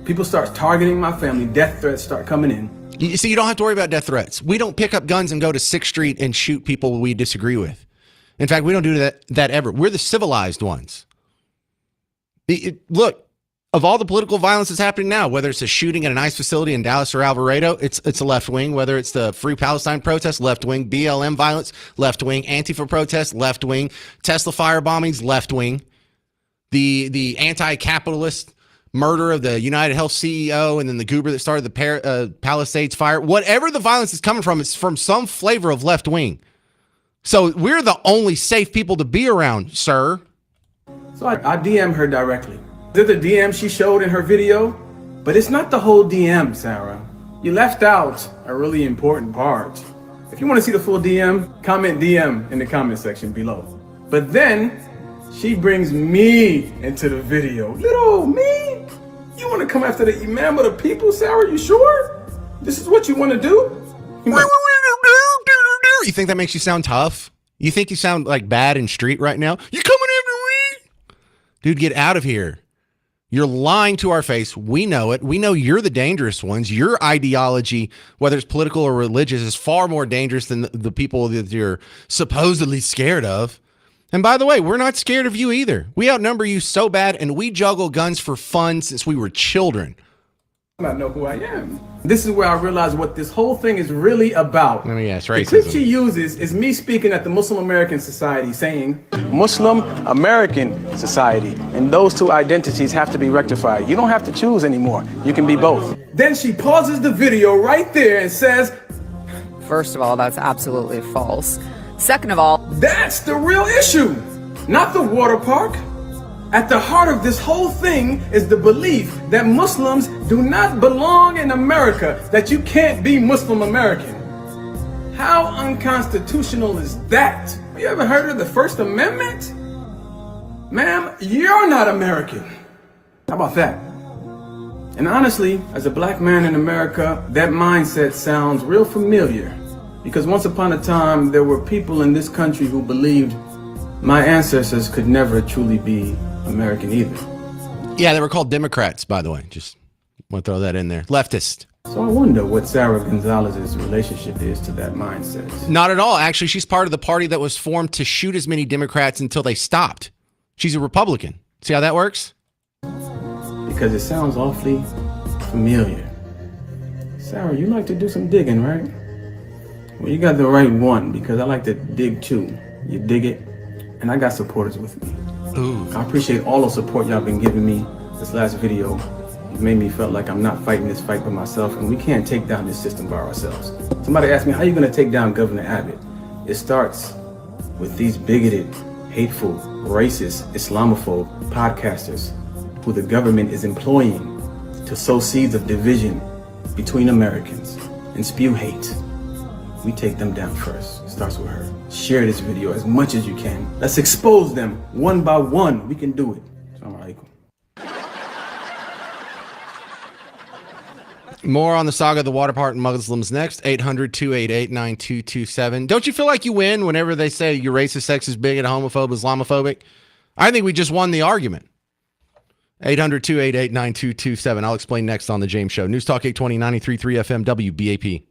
People start targeting my family. Death threats start coming in. You see, you don't have to worry about death threats. We don't pick up guns and go to 6th Street and shoot people we disagree with. In fact, we don't do that ever. We're the civilized ones. Look, of all the political violence that's happening now, whether it's a shooting at an ICE facility in Dallas or Alvarado, it's a left wing. Whether it's the Free Palestine protest, left wing. BLM violence, left wing. Antifa protest, left wing. Tesla fire bombings, left wing. The anti-capitalist murder of the United Health CEO and then the goober that started the Palisades fire. Whatever the violence is coming from, it's from some flavor of left wing. So we're the only safe people to be around, sir. So I DM her directly. Did the DM she showed in her video? But it's not the whole DM, Sarah. You left out a really important part. If you want to see the full DM, comment DM in the comment section below. But then she brings me into the video. Little me? You want to come after the imam of the people, Sarah? You sure? This is what you want to do? You think that makes you sound tough? You think you sound like bad in street right now? You coming after me? Dude, get out of here. You're lying to our face. We know it. We know you're the dangerous ones. Your ideology, whether it's political or religious, is far more dangerous than the people that you're supposedly scared of. And by the way, we're not scared of you either. We outnumber you so bad, and we juggle guns for fun since we were children. I know who I am. This is where I realize what this whole thing is really about. Let me guess, racism. The clip she uses is me speaking at the Muslim American Society saying, Muslim American Society, and those two identities have to be rectified. You don't have to choose anymore. You can be both. Then she pauses the video right there and says, First of all, that's absolutely false. Second of all, that's the real issue, not the water park. At the heart of this whole thing is the belief that Muslims do not belong in America, that you can't be Muslim American. How unconstitutional is that? Have you ever heard of the First Amendment? Ma'am, you're not American. How about that? And honestly, as a black man in America, that mindset sounds real familiar. Because once upon a time, there were people in this country who believed my ancestors could never truly be American either. Yeah, they were called Democrats, by the way. Just want to throw that in there. Leftist. So I wonder what Sarah Gonzalez's relationship is to that mindset. Not at all. Actually, she's part of the party that was formed to shoot as many Democrats until they stopped. She's a Republican. See how that works? Because it sounds awfully familiar. Sarah, you like to do some digging, right? Well, you got the right one, because I like to dig too. You dig it, and I got supporters with me. Ooh. I appreciate all the support y'all been giving me this last video. It made me feel like I'm not fighting this fight by myself, and we can't take down this system by ourselves. Somebody asked me, how are you going to take down Governor Abbott? It starts with these bigoted, hateful, racist, Islamophobe podcasters who the government is employing to sow seeds of division between Americans and spew hate. We take them down first. It starts with her. Share this video as much as you can. Let's expose them one by one. We can do it. Assalamu alaikum. More on the saga of the water park and Muslims next. 800-288-9227. Don't you feel like you win whenever they say you're racist, sexist, bigot, homophobe, Islamophobic? I think we just won the argument. 800-288-9227. I'll explain next on The James Show. News Talk 820, 93.3 FM, WBAP.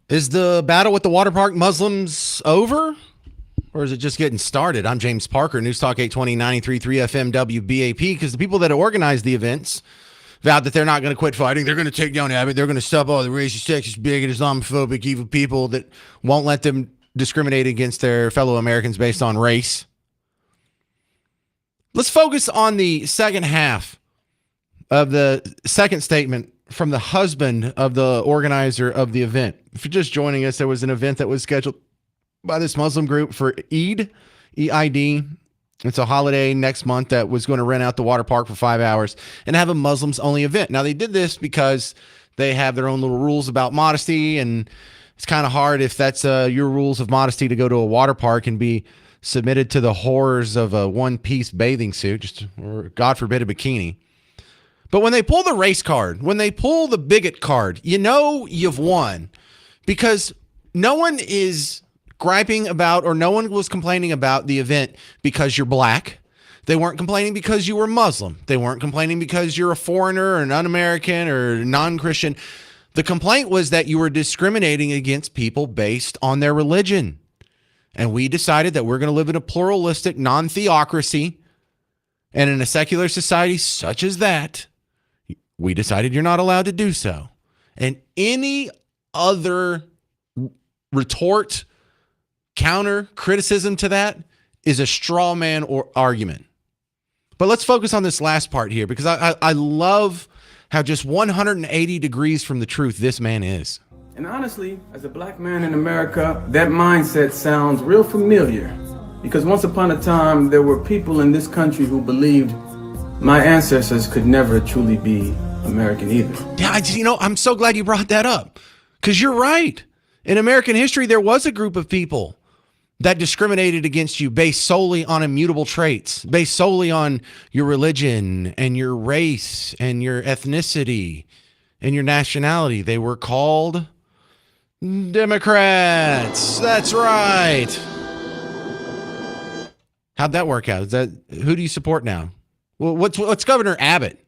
Is the battle with the water park Muslims over? Or is it just getting started? I'm James Parker, News Talk 820, 93.3 FM WBAP, because the people that organize the events vowed that they're not going to quit fighting. They're going to take down Abbott. They're going to stop all the racist, sexist, bigot, Islamophobic, evil people that won't let them discriminate against their fellow Americans based on race. Let's focus on the second half of the second statement from the husband of the organizer of the event. If you're just joining us, there was an event that was scheduled by this Muslim group for Eid, E-I-D. It's a holiday next month that was going to rent out the water park for 5 hours and have a Muslims only event. Now, they did this because they have their own little rules about modesty, and it's kind of hard if that's your rules of modesty to go to a water park and be submitted to the horrors of a one-piece bathing suit, or God forbid a bikini. But when they pull the race card, when they pull the bigot card, you know you've won, because no one is griping about, or no one was complaining about the event because you're black. They weren't complaining because you were Muslim. They weren't complaining because you're a foreigner or an un-American or non-Christian. The complaint was that you were discriminating against people based on their religion. And we decided that we're going to live in a pluralistic non-theocracy, and in a secular society such as that, we decided you're not allowed to do so. And any other retort, counter, criticism to that is a straw man or argument. But let's focus on this last part here, because I love how just 180 degrees from the truth this man is. And honestly, as a black man in America, that mindset sounds real familiar. Because once upon a time, there were people in this country who believed my ancestors could never truly be American either. Yeah, I'm so glad you brought that up, because you're right. In American history, there was a group of people that discriminated against you based solely on immutable traits, based solely on your religion and your race and your ethnicity and your nationality. They were called Democrats. That's right. How'd that work out? Who do you support now? Well, what's Governor Abbott?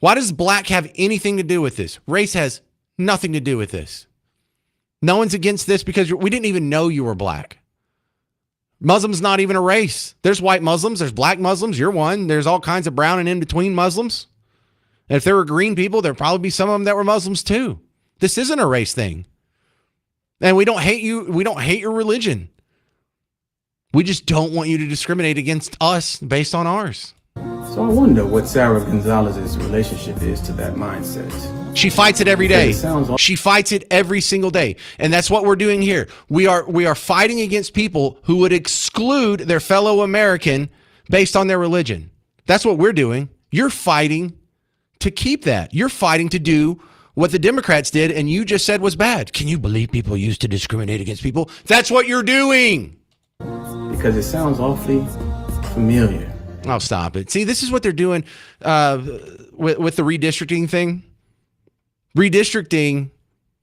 Why does black have anything to do with this? Race has nothing to do with this. No one's against this because we didn't even know you were black. Muslim's not even a race. There's white Muslims. There's black Muslims. You're one. There's all kinds of brown and in-between Muslims. And if there were green people, there'd probably be some of them that were Muslims too. This isn't a race thing. And we don't hate you. We don't hate your religion. We just don't want you to discriminate against us based on ours. So I wonder what Sarah Gonzalez's relationship is to that mindset. She fights it every day. She fights it every single day. And that's what we're doing here. We are fighting against people who would exclude their fellow American based on their religion. That's what we're doing. You're fighting to keep that. You're fighting to do what the Democrats did and you just said was bad. Can you believe people used to discriminate against people? That's what you're doing. Because it sounds awfully familiar. Oh, stop it. See, this is what they're doing with the redistricting thing. Redistricting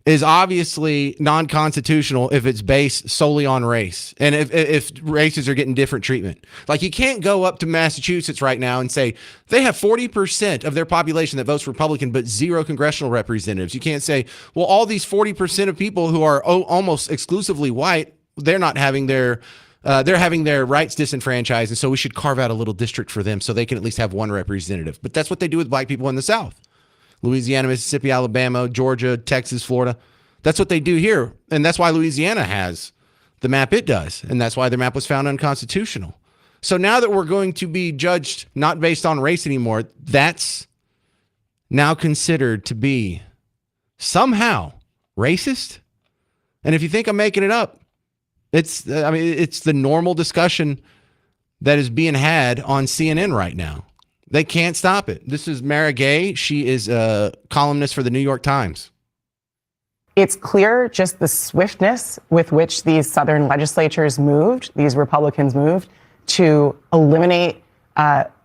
is obviously non-constitutional if it's based solely on race and if races are getting different treatment. Like, you can't go up to Massachusetts right now and say they have 40% of their population that votes Republican but zero congressional representatives. You can't say, well, all these 40% of people who are almost exclusively white, they're not having their they're having their rights disenfranchised, and so we should carve out a little district for them so they can at least have one representative. But that's what they do with black people in the South. Louisiana, Mississippi, Alabama, Georgia, Texas, Florida. That's what they do here. And that's why Louisiana has the map it does. And that's why their map was found unconstitutional. So now that we're going to be judged not based on race anymore, that's now considered to be somehow racist. And if you think I'm making it up, it's the normal discussion that is being had on CNN right now. They can't stop it. This is Mara Gay. She is a columnist for the New York Times. It's clear just the swiftness with which these Southern legislatures moved, these Republicans moved, to eliminate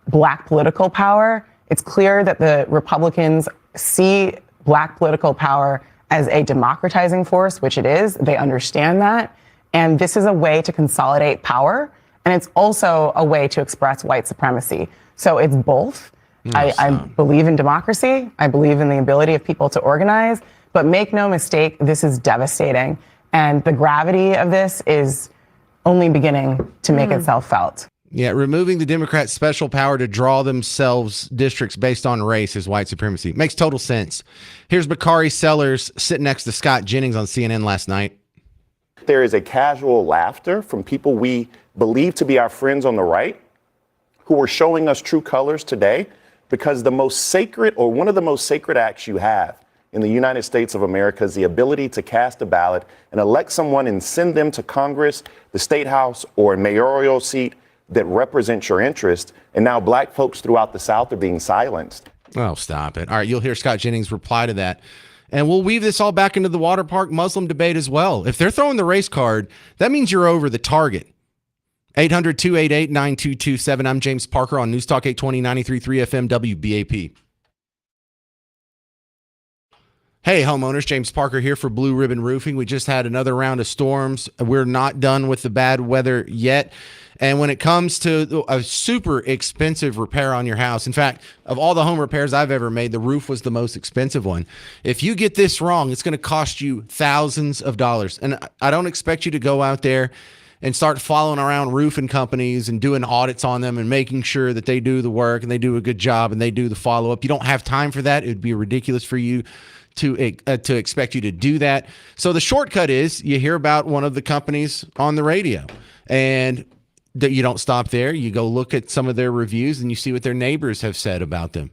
black political power. It's clear that the Republicans see black political power as a democratizing force, which it is. They understand that. And this is a way to consolidate power. And it's also a way to express white supremacy. So it's both. I believe in democracy. I believe in the ability of people to organize. But make no mistake, this is devastating. And the gravity of this is only beginning to make itself felt. Yeah, removing the Democrats' special power to draw themselves districts based on race is white supremacy. Makes total sense. Here's Bakari Sellers sitting next to Scott Jennings on CNN last night. There is a casual laughter from people we believe to be our friends on the right who are showing us true colors today, because the most sacred, or one of the most sacred acts you have in the United States of America, is the ability to cast a ballot and elect someone and send them to Congress, the State House, or a mayoral seat that represents your interest. And now black folks throughout the South are being silenced. Oh, stop it. All right, you'll hear Scott Jennings reply to that. And we'll weave this all back into the water park Muslim debate as well. If they're throwing the race card, that means you're over the target. 800-288-9227. I'm James Parker on News Talk 820 93.3 FM WBAP. Hey, homeowners, James Parker here for Blue Ribbon Roofing. We just had another round of storms. We're not done with the bad weather yet. And when it comes to a super expensive repair on your house, in fact, of all the home repairs I've ever made, the roof was the most expensive one. If you get this wrong, it's going to cost you thousands of dollars. And I don't expect you to go out there and start following around roofing companies and doing audits on them and making sure that they do the work and they do a good job and they do the follow-up. You don't have time for that. It would be ridiculous for you to expect you to do that. So the shortcut is you hear about one of the companies on the radio, and that you don't stop there. You go look at some of their reviews and you see what their neighbors have said about them.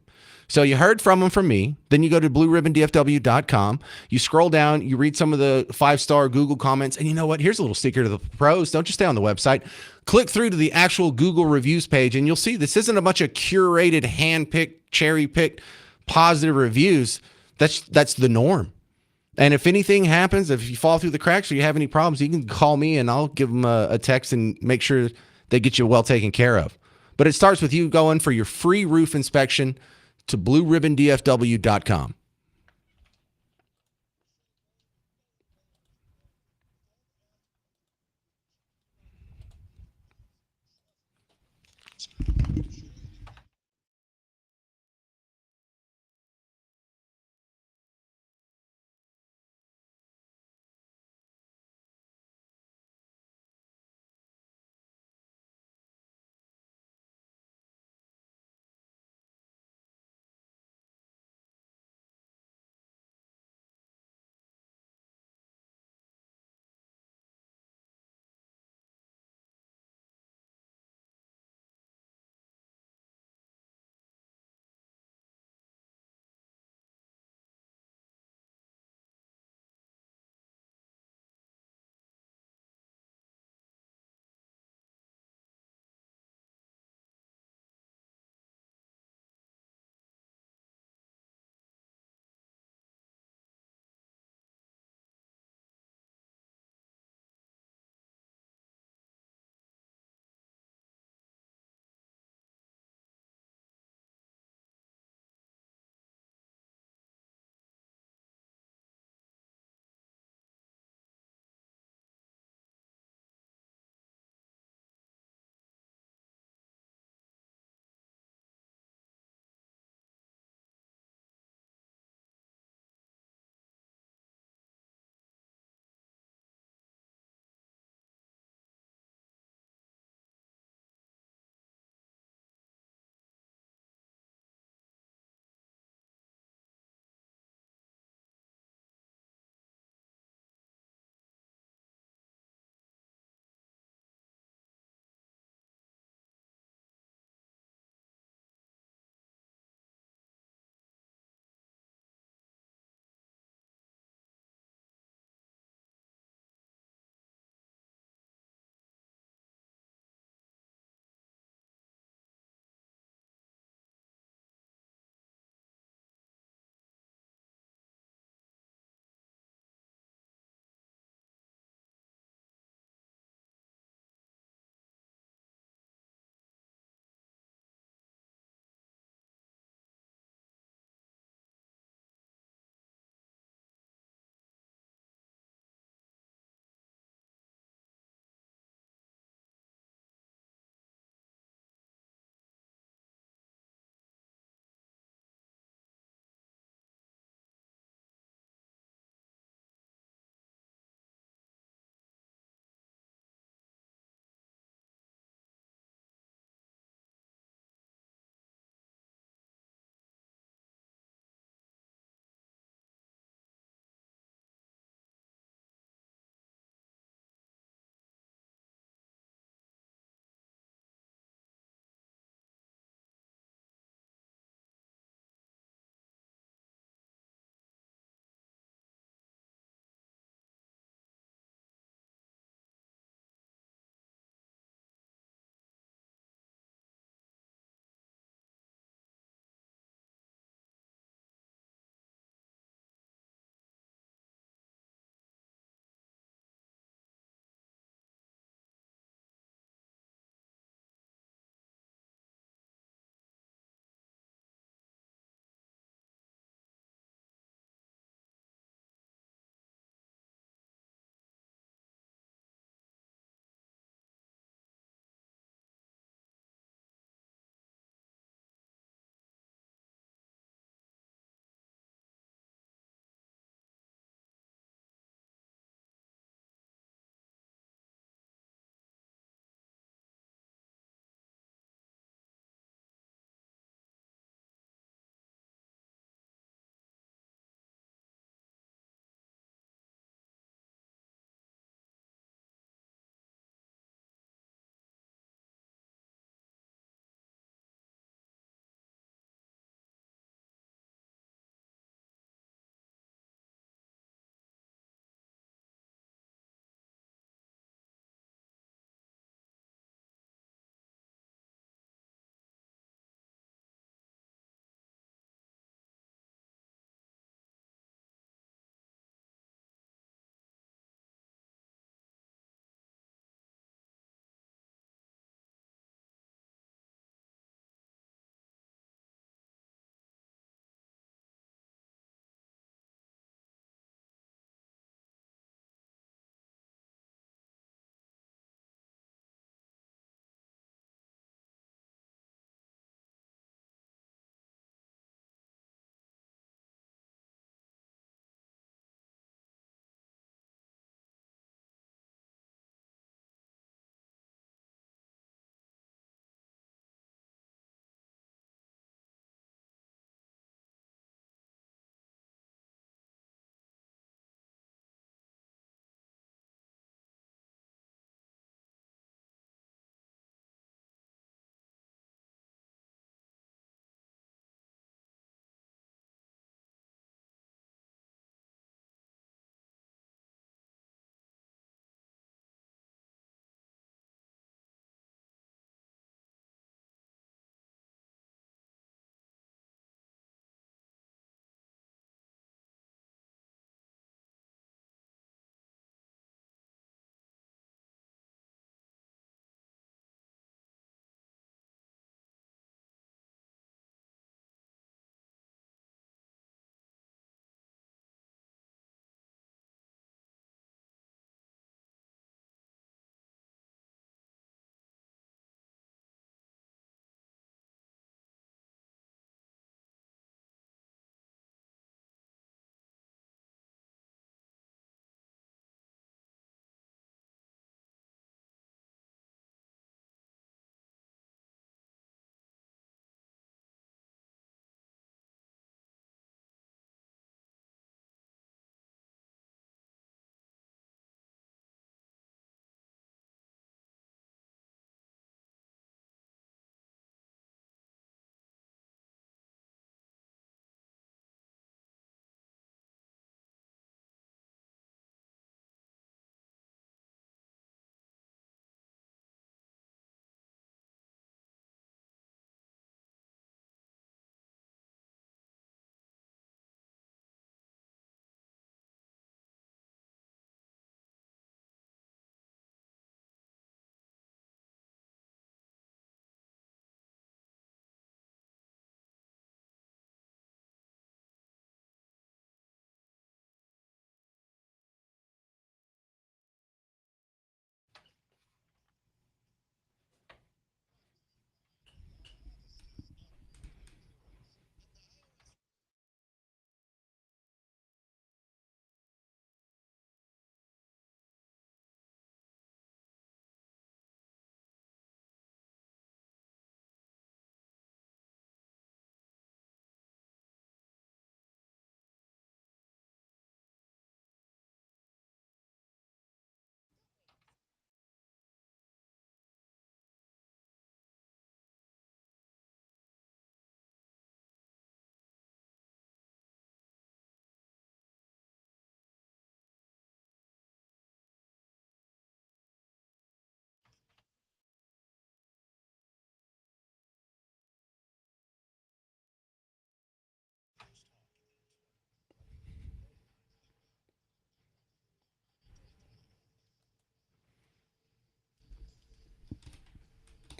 So you heard from them from me. Then you go to blueribbondfw.com. You scroll down, you read some of the 5-star Google comments. And you know what? Here's a little secret of the pros. Don't just stay on the website. Click through to the actual Google reviews page and you'll see this isn't a bunch of curated, hand-picked, cherry-picked positive reviews. That's the norm. And if anything happens, if you fall through the cracks or you have any problems, you can call me and I'll give them a text and make sure they get you well taken care of. But it starts with you going for your free roof inspection to blueribbondfw.com.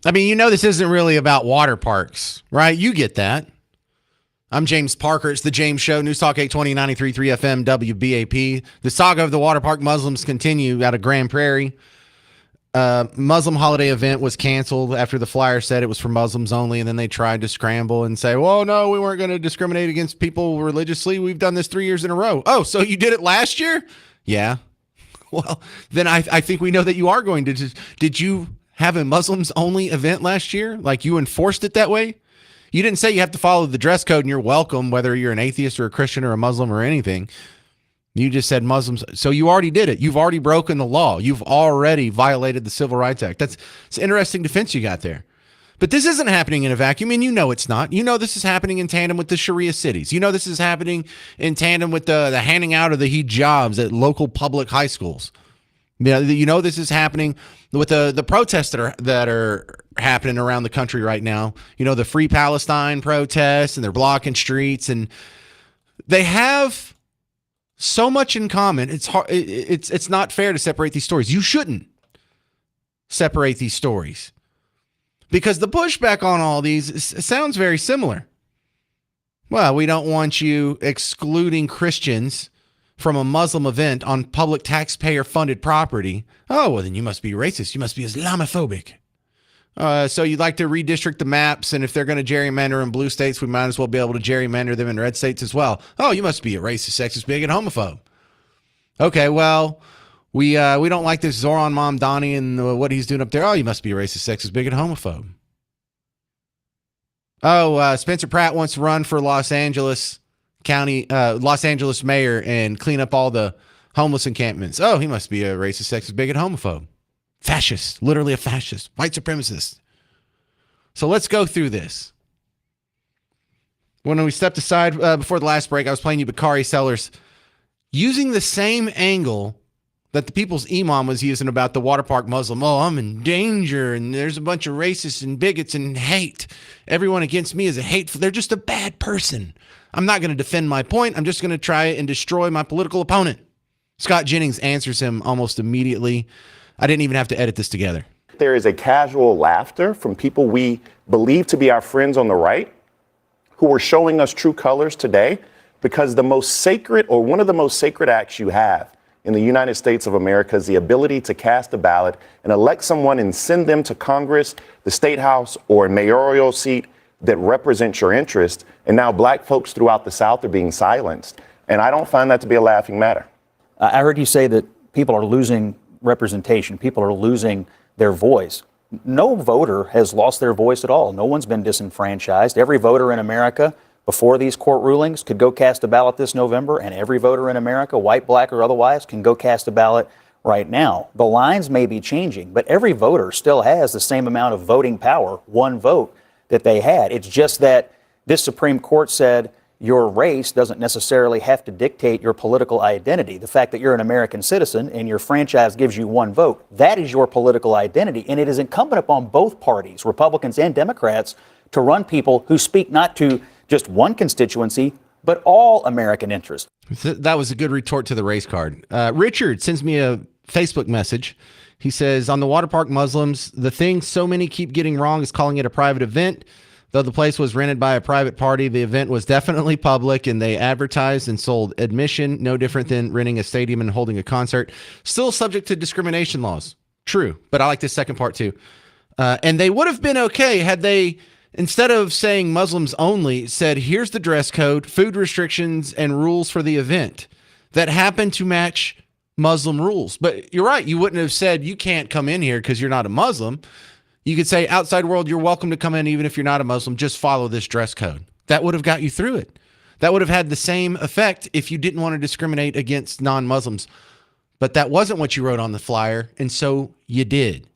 I mean, you know, this isn't really about water parks, right? You get that. I'm James Parker. It's the James Show, News Talk 820, 93.3 FM, WBAP. The saga of the water park Muslims continue out of Grand Prairie. Muslim holiday event was canceled after the flyer said it was for Muslims only, and then they tried to scramble and say, well, no, we weren't going to discriminate against people religiously. We've done this 3 years in a row. Oh, so you did it last year? Yeah. Well, then I think we know that you are going to. Did you have a Muslims only event last year? Like you enforced it that way? You didn't say you have to follow the dress code and you're welcome, whether you're an atheist or a Christian or a Muslim or anything. You just said Muslims. So you already did it. You've already broken the law. You've already violated the Civil Rights Act. It's an interesting defense you got there. But this isn't happening in a vacuum, and you know it's not. You know this is happening in tandem with the Sharia cities. You know this is happening in tandem with the handing out of the hijabs at local public high schools. You know this is happening with the protests that are happening around the country right now. You know, the Free Palestine protests, and they're blocking streets, and they have so much in common. It's hard. It's not fair to separate these stories. You shouldn't separate these stories because the pushback on all these sounds very similar. Well, we don't want you excluding Christians from a Muslim event on public taxpayer-funded property. Oh, well, then you must be racist. You must be Islamophobic. So you'd like to redistrict the maps, and if they're going to gerrymander in blue states, we might as well be able to gerrymander them in red states as well. Oh, you must be a racist, sexist, bigot, homophobe. Okay, well, we don't like this Zoran Mamdani and what he's doing up there. Oh, you must be a racist, sexist, bigot, homophobe. Oh, Spencer Pratt wants to run for Los Angeles mayor and clean up all the homeless encampments. Oh, he must be a racist, sexist, bigot, homophobe. Fascist, literally a fascist, white supremacist. So let's go through this. When we stepped aside before the last break, I was playing you Bakari Sellers using the same angle that the People's Imam was using about the water park Muslim. Oh, I'm in danger, and there's a bunch of racists and bigots and hate. Everyone against me is a hateful. They're just a bad person. I'm not going to defend my point. I'm just going to try and destroy my political opponent. Scott Jennings answers him almost immediately. I didn't even have to edit this together. There is a casual laughter from people we believe to be our friends on the right who are showing us true colors today because the most sacred, or one of the most sacred acts you have in the United States of America is the ability to cast a ballot and elect someone and send them to Congress, the State House, or a mayoral seat that represents your interest. And now black folks throughout the South are being silenced. And I don't find that to be a laughing matter. I heard you say that people are losing representation. People are losing their voice. No voter has lost their voice at all. No one's been disenfranchised. Every voter in America before these court rulings could go cast a ballot this November, and every voter in America, white, black, or otherwise, can go cast a ballot right now. The lines may be changing, but every voter still has the same amount of voting power, one vote, that they had. It's just that this Supreme Court said your race doesn't necessarily have to dictate your political identity. The fact that you're an American citizen and your franchise gives you one vote, that is your political identity. And it is incumbent upon both parties, Republicans and Democrats, to run people who speak not to just one constituency, but all American interests. That was a good retort to the race card. Richard sends me a Facebook message. He says, on the water park Muslims, the thing so many keep getting wrong is calling it a private event. Though the place was rented by a private party, the event was definitely public, and they advertised and sold admission, no different than renting a stadium and holding a concert. Still subject to discrimination laws. True, but I like this second part too. And they would have been okay had they, instead of saying Muslims only, said, here's the dress code, food restrictions, and rules for the event that happen to match Muslim rules. But you're right, you wouldn't have said you can't come in here because you're not a Muslim. You could say, outside world, you're welcome to come in even if you're not a Muslim. Just follow this dress code. That would have got you through it. That would have had the same effect if you didn't want to discriminate against non-Muslims. But that wasn't what you wrote on the flyer, and so you did.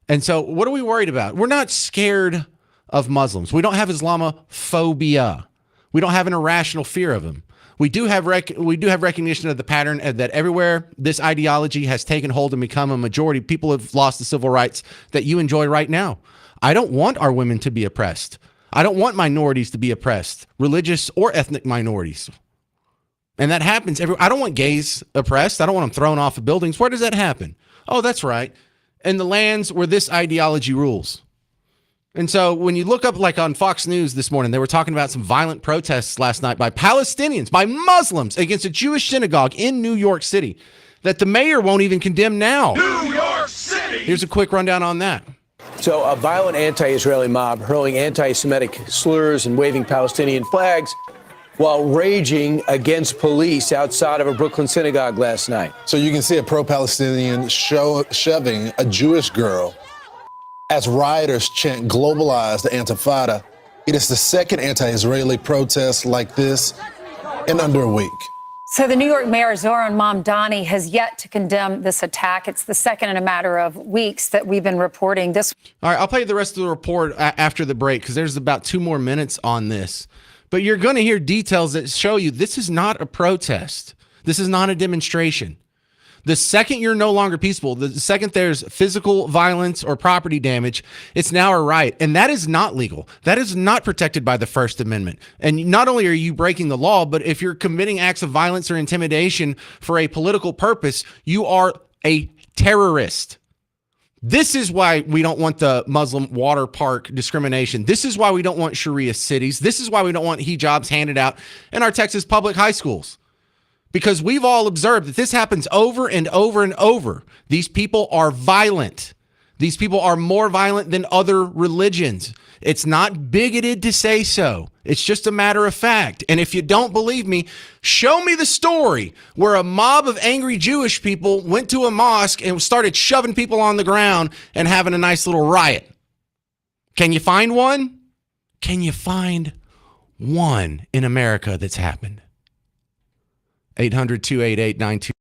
And so what are we worried about? We're not scared of Muslims. We don't have Islamophobia. We don't have an irrational fear of them. We do have recognition of the pattern that everywhere this ideology has taken hold and become a majority, people have lost the civil rights that you enjoy right now. I don't want our women to be oppressed. I don't want minorities to be oppressed, religious or ethnic minorities. And that happens. I don't want gays oppressed. I don't want them thrown off of buildings. Where does that happen? Oh, that's right. In the lands where this ideology rules. And so when you look up, like on Fox News this morning, they were talking about some violent protests last night by Palestinians, by Muslims against a Jewish synagogue in New York City that the mayor won't even condemn now. New York City! Here's a quick rundown on that. So a violent anti-Israeli mob hurling anti-Semitic slurs and waving Palestinian flags while raging against police outside of a Brooklyn synagogue last night. So you can see a pro-Palestinian shoving a Jewish girl as rioters chant globalize the Intifada. It is the second anti-Israeli protest like this in under a week. So the New York mayor, Zohran Mamdani, has yet to condemn this attack. It's the second in a matter of weeks that we've been reporting this. All right, I'll play the rest of the report after the break because there's about 2 more minutes on this. But you're going to hear details that show you this is not a protest. This is not a demonstration. The second you're no longer peaceful, the second there's physical violence or property damage, it's now a riot. And that is not legal. That is not protected by the First Amendment. And not only are you breaking the law, but if you're committing acts of violence or intimidation for a political purpose, you are a terrorist. This is why we don't want the Muslim water park discrimination. This is why we don't want Sharia cities. This is why we don't want hijabs handed out in our Texas public high schools. Because we've all observed that this happens over and over and over. These people are violent. These people are more violent than other religions. It's not bigoted to say so. It's just a matter of fact. And if you don't believe me, show me the story where a mob of angry Jewish people went to a mosque and started shoving people on the ground and having a nice little riot. Can you find one? Can you find one in America that's happened? 800-288-92.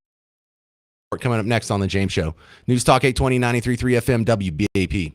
Coming up next on The James Show. News Talk 820, 93.3 FM, WBAP.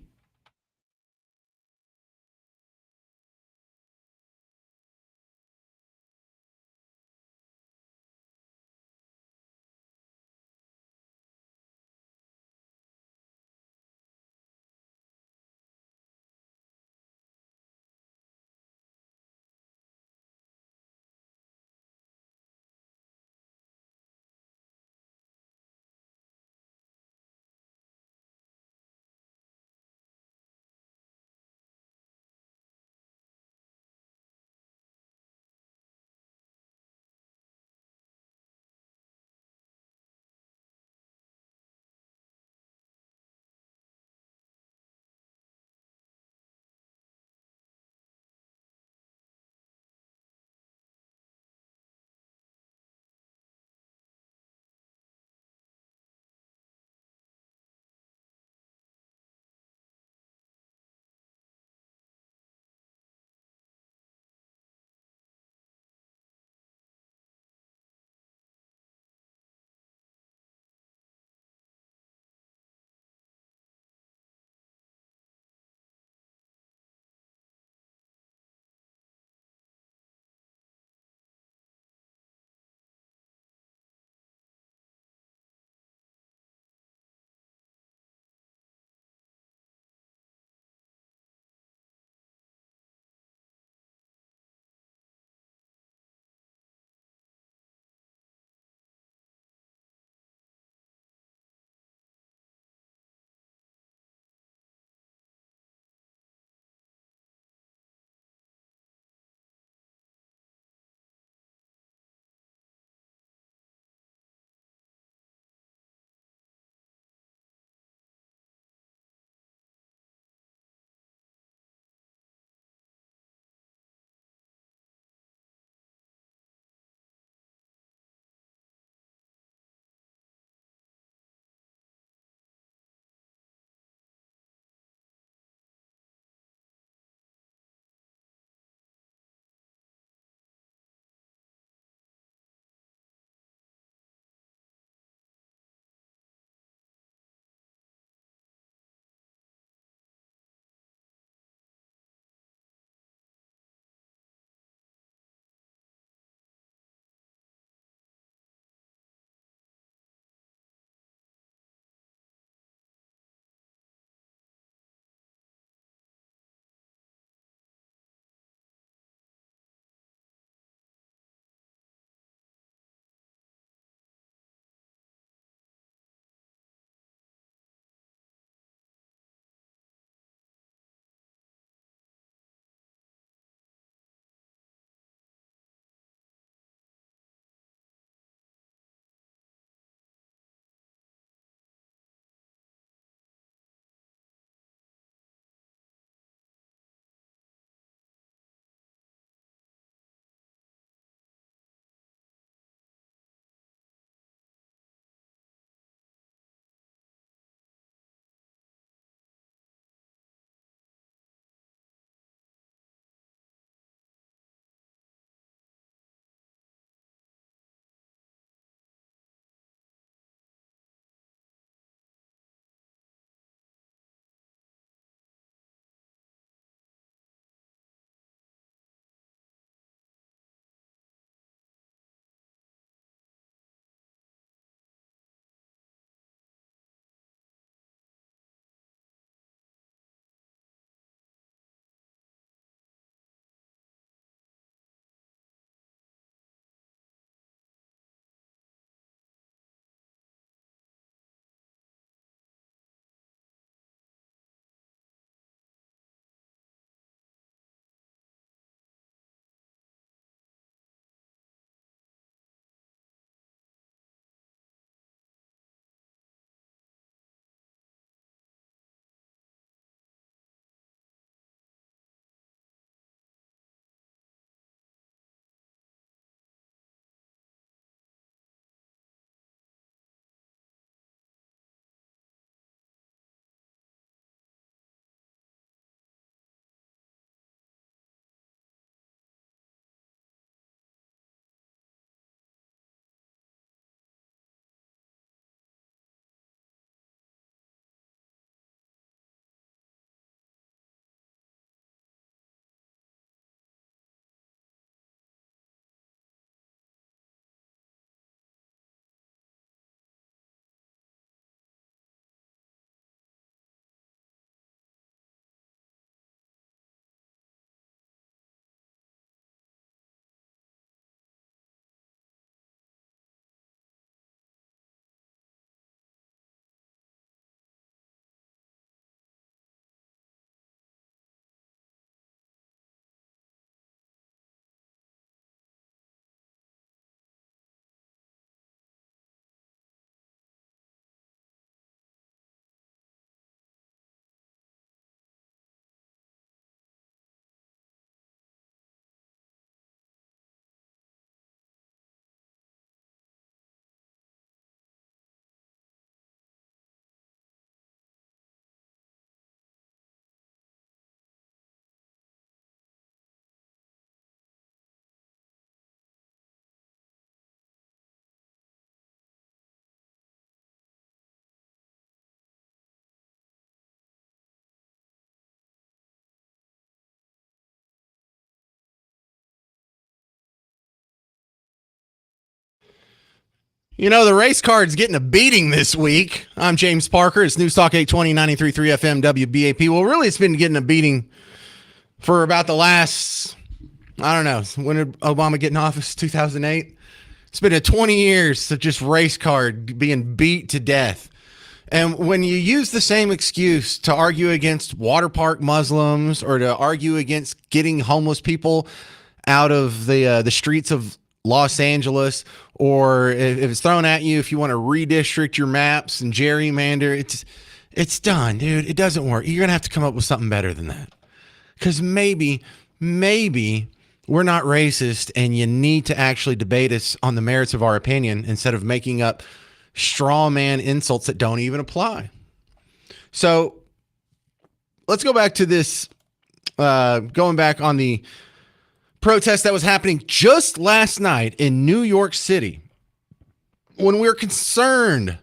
You know, the race card's getting a beating this week. I'm James Parker. It's News Talk 820, 93.3 FM WBAP. Well, really, it's been getting a beating for about the last, I don't know, when did Obama get in office? 2008? It's been 20 years of just race card being beat to death. And when you use the same excuse to argue against water park Muslims or to argue against getting homeless people out of the streets of Los Angeles, or if it's thrown at you, if you want to redistrict your maps and gerrymander, it's done, dude. It doesn't work. You're going to have to come up with something better than that. Because maybe we're not racist and you need to actually debate us on the merits of our opinion instead of making up straw man insults that don't even apply. So let's go back to this, going back on the protest that was happening just last night in New York City. When we're concerned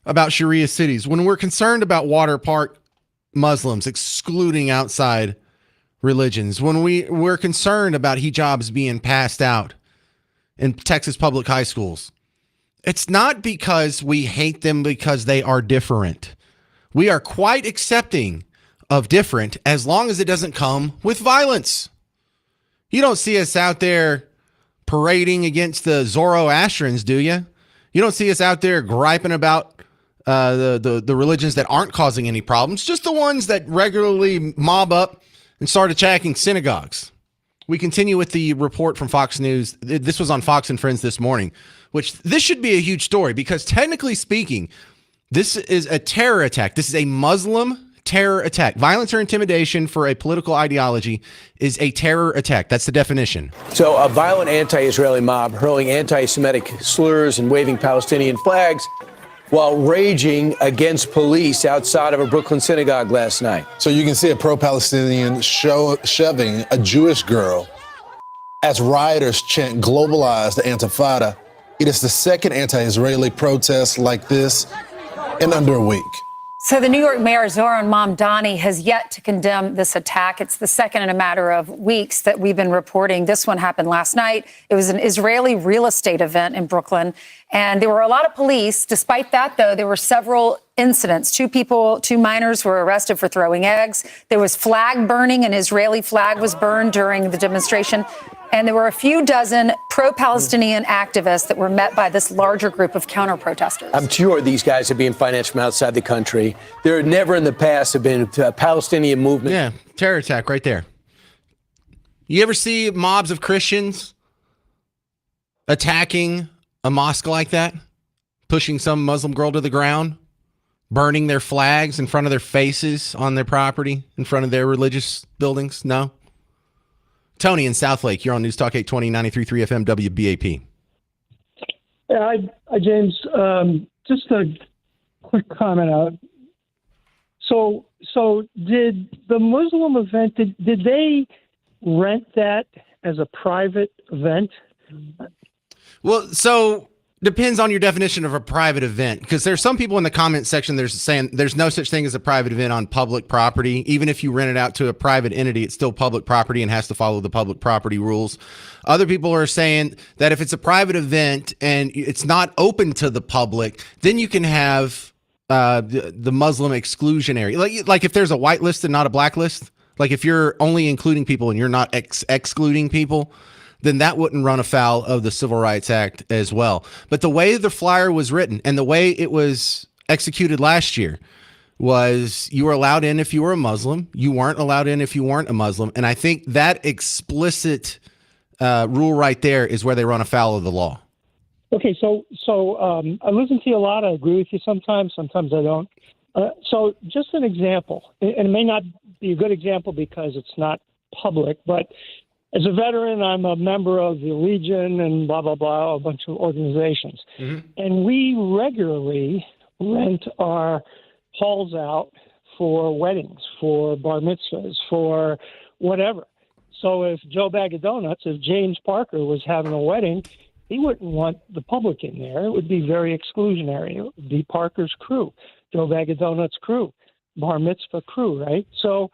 about Sharia cities, when we're concerned about water park Muslims excluding outside religions, when we're concerned about hijabs being passed out in Texas public high schools, it's not because we hate them because they are different. We are quite accepting of different as long as it doesn't come with violence. You don't see us out there parading against the Zoroastrians, do you? You don't see us out there griping about the religions that aren't causing any problems, just the ones that regularly mob up and start attacking synagogues. We continue with the report from Fox News. This was on Fox and Friends this morning, which this should be a huge story because technically speaking, this is a terror attack. This is a Muslim terror attack. Violence or intimidation for a political ideology is a terror attack. That's the definition. So a violent anti-Israeli mob hurling anti-Semitic slurs and waving Palestinian flags while raging against police outside of a Brooklyn synagogue last night. So you can see a pro-Palestinian shoving a Jewish girl as rioters chant globalize the Intifada. It is the second anti-Israeli protest like this in under a week. So the New York mayor, Zohran Mamdani, has yet to condemn this attack. It's the second in a matter of weeks that we've been reporting. This one happened last night. It was an Israeli real estate event in Brooklyn, and there were a lot of police. Despite that, though, there were several incidents. Two minors were arrested for throwing eggs. There was flag burning. An Israeli flag was burned during the demonstration. And there were a few dozen pro-Palestinian activists that were met by this larger group of counter-protesters. I'm sure these guys are being financed from outside the country. There never in the past have been a Palestinian movement. Yeah, terror attack right there. You ever see mobs of Christians attacking a mosque like that? Pushing some Muslim girl to the ground? Burning their flags in front of their faces on their property, in front of their religious buildings? No? Tony in Southlake, you're on News Talk 820, 93.3 FM WBAP. Hi, James. Just a quick comment out. So did the Muslim event, did they rent that as a private event? Well, so depends on your definition of a private event, because there's some people in the comment section there's saying there's no such thing as a private event on public property. Even if you rent it out to a private entity, it's still public property and has to follow the public property rules. Other people are saying that if it's a private event and it's not open to the public, then you can have the Muslim exclusionary. Like if there's a white list and not a black list, like if you're only including people and you're not excluding people, then that wouldn't run afoul of the Civil Rights Act as well. But the way the flyer was written and the way it was executed last year was you were allowed in if you were a Muslim. You weren't allowed in if you weren't a Muslim. And I think that explicit rule right there is where they run afoul of the law. Okay, so I listen to you a lot. I agree with you sometimes. Sometimes I don't. So just an example, and it may not be a good example because it's not public, but as a veteran, I'm a member of the Legion and blah, blah, blah, a bunch of organizations. Mm-hmm. And we regularly rent our halls out for weddings, for bar mitzvahs, for whatever. So if Joe Bag of Donuts, if James Parker was having a wedding, he wouldn't want the public in there. It would be very exclusionary. It would be Parker's crew, Joe Bag of Donuts crew, bar mitzvah crew, right? So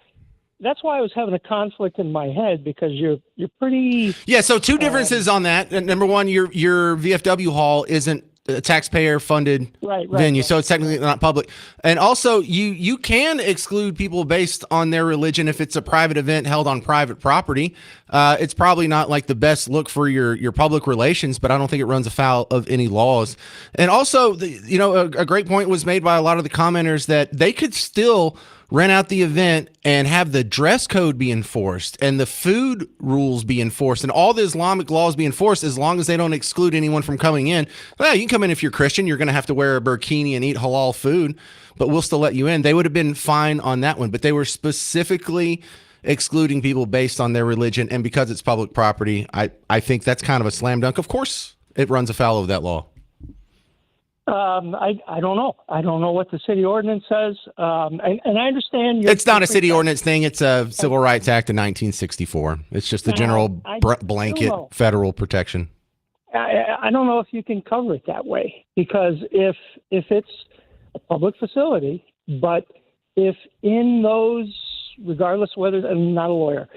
that's why I was having a conflict in my head, because you're pretty. Yeah. So two differences on that. Number one, your VFW hall isn't a taxpayer funded venue, so it's technically not public. And also, you can exclude people based on their religion if it's a private event held on private property. It's probably not like the best look for your public relations, but I don't think it runs afoul of any laws. And also, a great point was made by a lot of the commenters that they could still rent out the event and have the dress code be enforced and the food rules be enforced and all the Islamic laws be enforced as long as they don't exclude anyone from coming in. Well, you can come in if you're Christian. You're going to have to wear a burkini and eat halal food, but we'll still let you in. They would have been fine on that one, but they were specifically excluding people based on their religion. And because it's public property, I think that's kind of a slam dunk. Of course, it runs afoul of that law. I don't know. I don't know what the city ordinance says. And I understand. It's not a city ordinance thing. It's a Civil Rights Act of 1964. It's just the general blanket federal protection. I don't know if you can cover it that way, because if it's a public facility, but if in those, regardless whether I'm not a lawyer,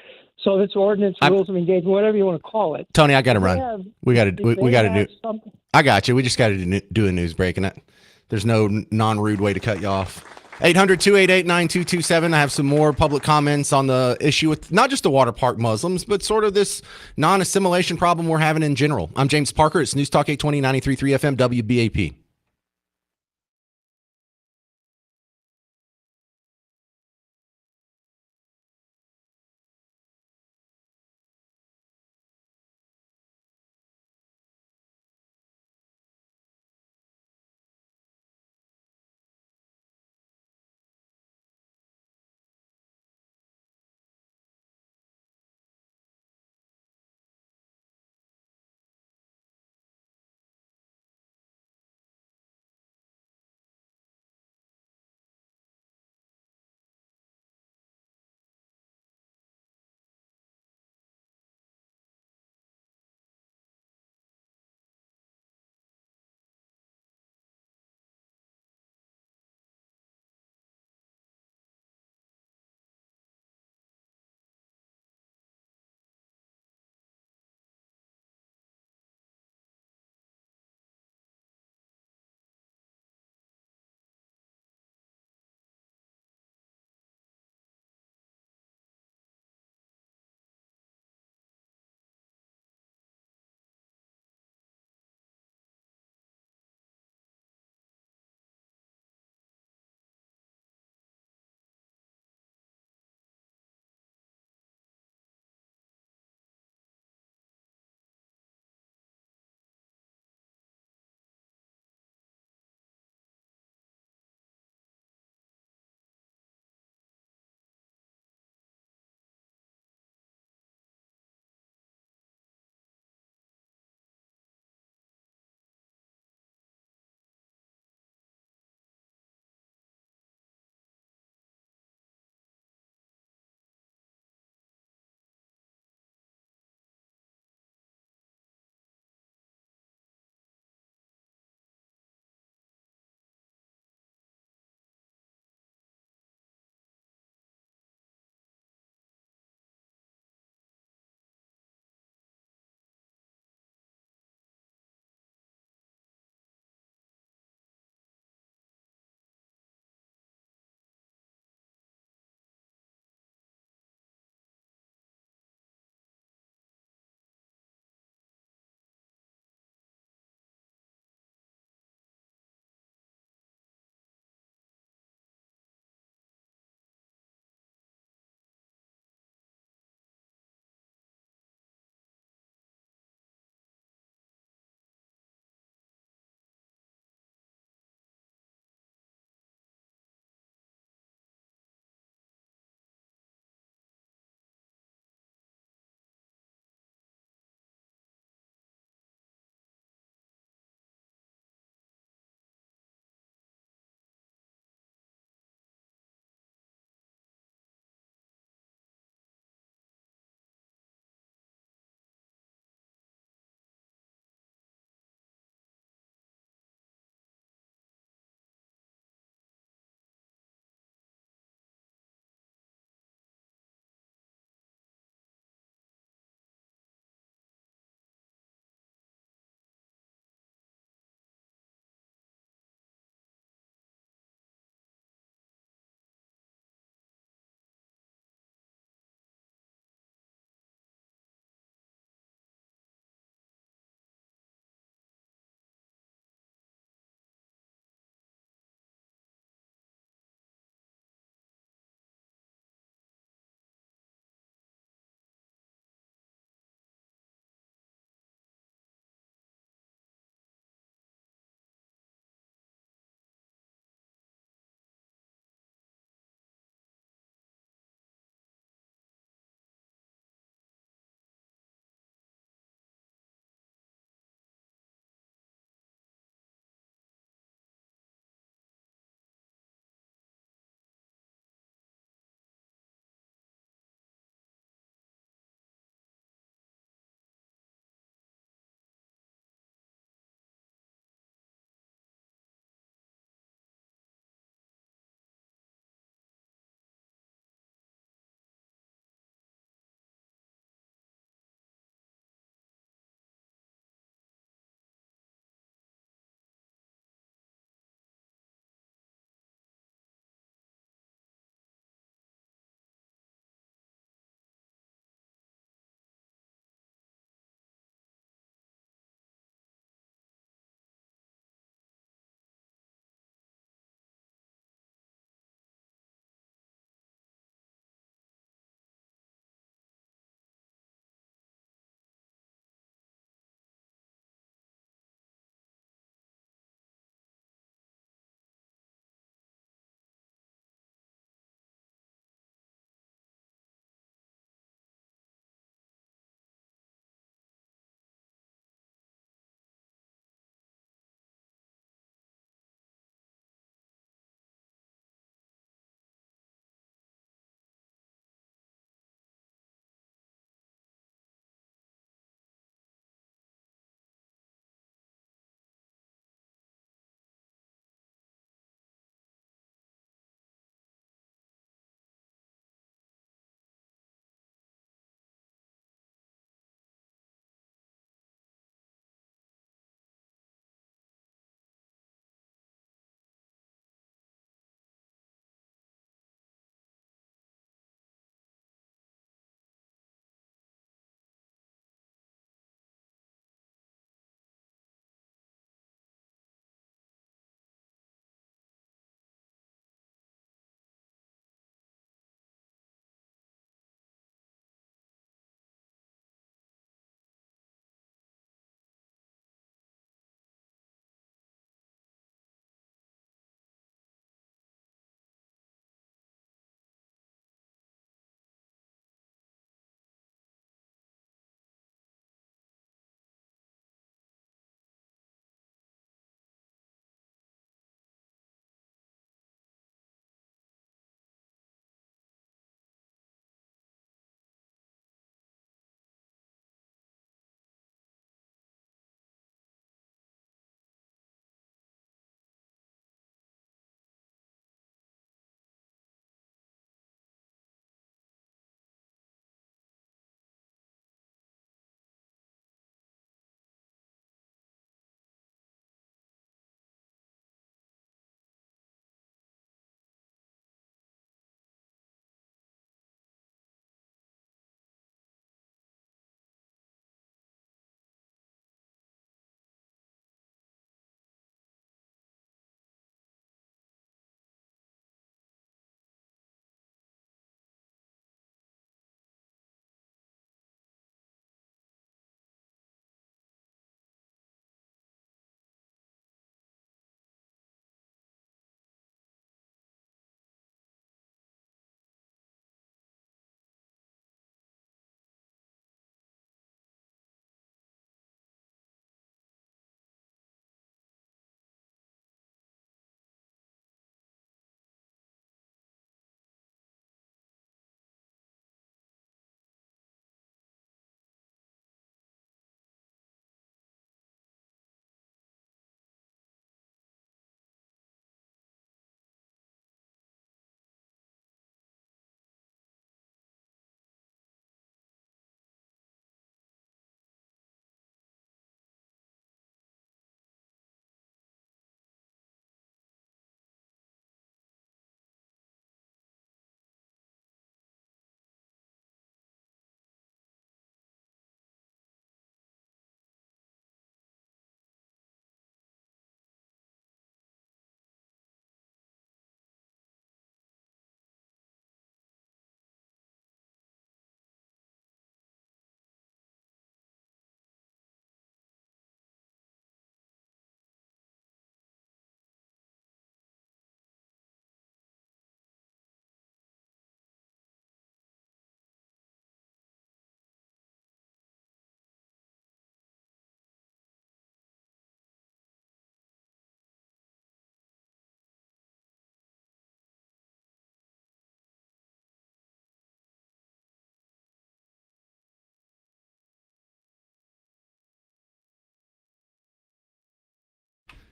so it's ordinance, rules of engagement, whatever you want to call it. Tony, I got to run. We got to do. I got you. We just got to do a news break, and there's no non-rude way to cut you off. 800-288-9227. I have some more public comments on the issue with not just the water park Muslims, but sort of this non-assimilation problem we're having in general. I'm James Parker. It's News Talk 820 93.3 FM WBAP.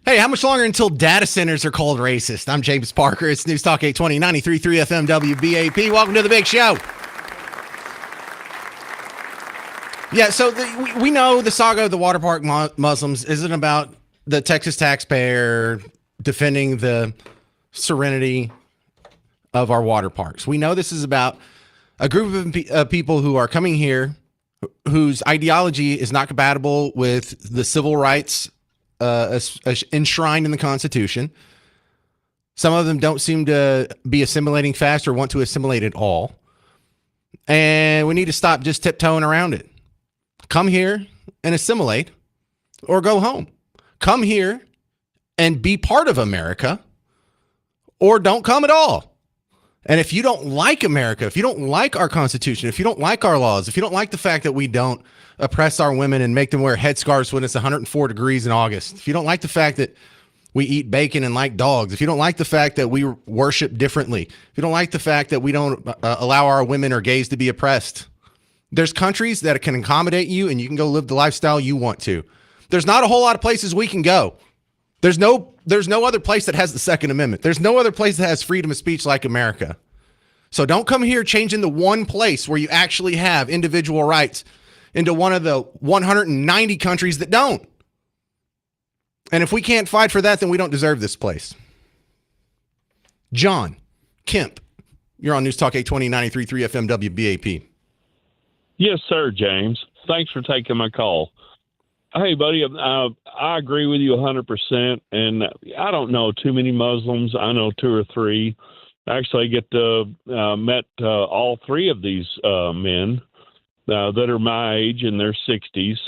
Hey, how much longer until data centers are called racist? I'm James Parker. It's News Talk 820, 93.3 FM WBAP. Welcome to the big show. Yeah, so we know the saga of the water park Muslims isn't about the Texas taxpayer defending the serenity of our water parks. We know this is about a group of people who are coming here whose ideology is not compatible with the civil rights enshrined in the Constitution. Some of them don't seem to be assimilating fast or want to assimilate at all. And we need to stop just tiptoeing around it. Come here and assimilate or go home. Come here and be part of America or don't come at all. And if you don't like America, if you don't like our Constitution, if you don't like our laws, if you don't like the fact that we don't oppress our women and make them wear headscarves when it's 104 degrees in August, if you don't like the fact that we eat bacon and like dogs, if you don't like the fact that we worship differently, if you don't like the fact that we don't allow our women or gays to be oppressed, there's countries that can accommodate you and you can go live the lifestyle you want to. There's not a whole lot of places we can go. There's no other place that has the Second Amendment. There's no other place that has freedom of speech like America. So don't come here changing the one place where you actually have individual rights into one of the 190 countries that don't. And if we can't fight for that, then we don't deserve this place. John Kemp, you're on News Talk 820, 93.3 FM WBAP. Yes, sir, James. Thanks for taking my call. Hey, buddy, I agree with you 100%. And I don't know too many Muslims. I know 2 or 3. Actually, I get to met all 3 of these men that are my age in their 60s,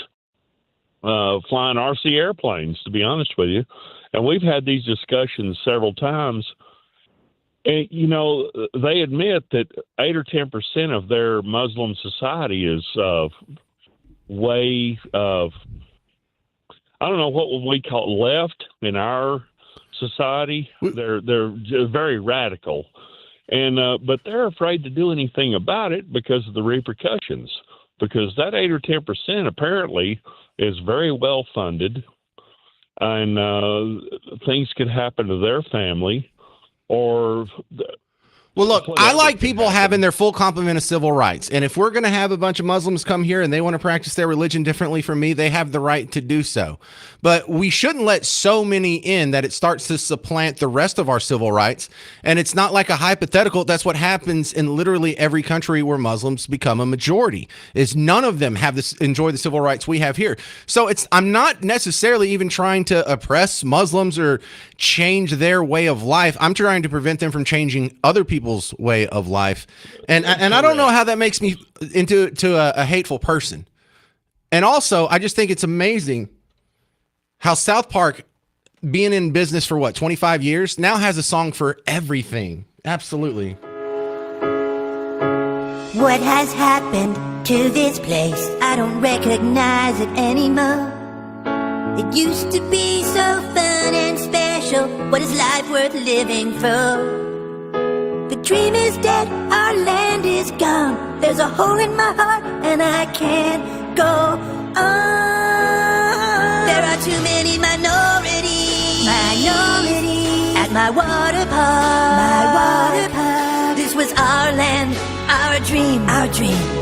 flying RC airplanes, to be honest with you. And we've had these discussions several times. And, you know, they admit that 8 or 10% of their Muslim society is way of, I don't know what we call left in our society. They're very radical, and but they're afraid to do anything about it because of the repercussions. Because that 8 or 10% apparently is very well funded, and things could happen to their family, or. Well, look, I like people having their full complement of civil rights. And if we're going to have a bunch of Muslims come here and they want to practice their religion differently from me, they have the right to do so. But we shouldn't let so many in that it starts to supplant the rest of our civil rights. And it's not like a hypothetical. That's what happens in literally every country where Muslims become a majority, is none of them have this, enjoy the civil rights we have here. So I'm not necessarily even trying to oppress Muslims or change their way of life. I'm trying to prevent them from changing other people's way of life. And I don't know how that makes me into a hateful person. And also, I just think it's amazing how South Park, being in business for 25 years, now has a song for everything. Absolutely. What has happened to this place? I don't recognize it anymore. It used to be so fun and special. What is life worth living for? The dream is dead, our land is gone. There's a hole in my heart and I can't go on. There are too many minorities at my water park. This was our land, our dream.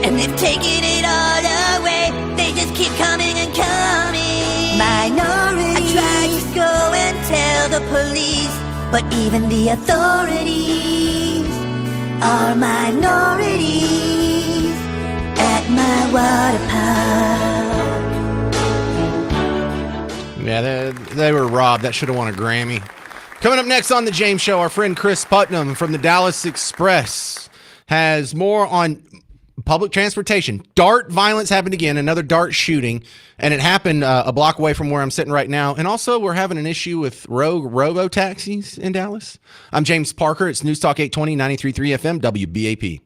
And they've taken it all away. They just keep coming and coming. Minorities. I tried to go and tell the police, but even the authorities are minorities at my water park. Yeah, they were robbed. That should have won a Grammy. Coming up next on The James Show, our friend Chris Putnam from the Dallas Express has more on public transportation. Dart violence happened again, another dart shooting, and it happened a block away from where I'm sitting right now. And also, we're having an issue with rogue robo taxis in Dallas. I'm James Parker. It's News Talk 820, 93.3 FM, WBAP.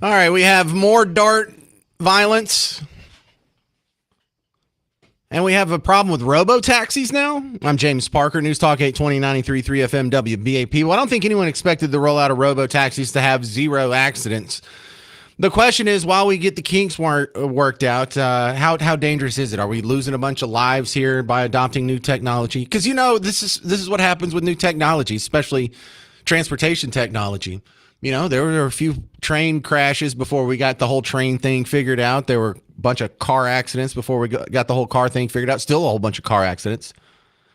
All right, we have more DART violence. And we have a problem with robo-taxis now. I'm James Parker, News Talk 820 93.3 FM WBAP. Well, I don't think anyone expected the rollout of robo-taxis to have zero accidents. The question is, while we get the kinks worked out, how dangerous is it? Are we losing a bunch of lives here by adopting new technology? Because, this is what happens with new technology, especially transportation technology. There were a few train crashes before we got the whole train thing figured out. There were a bunch of car accidents before we got the whole car thing figured out. Still a whole bunch of car accidents,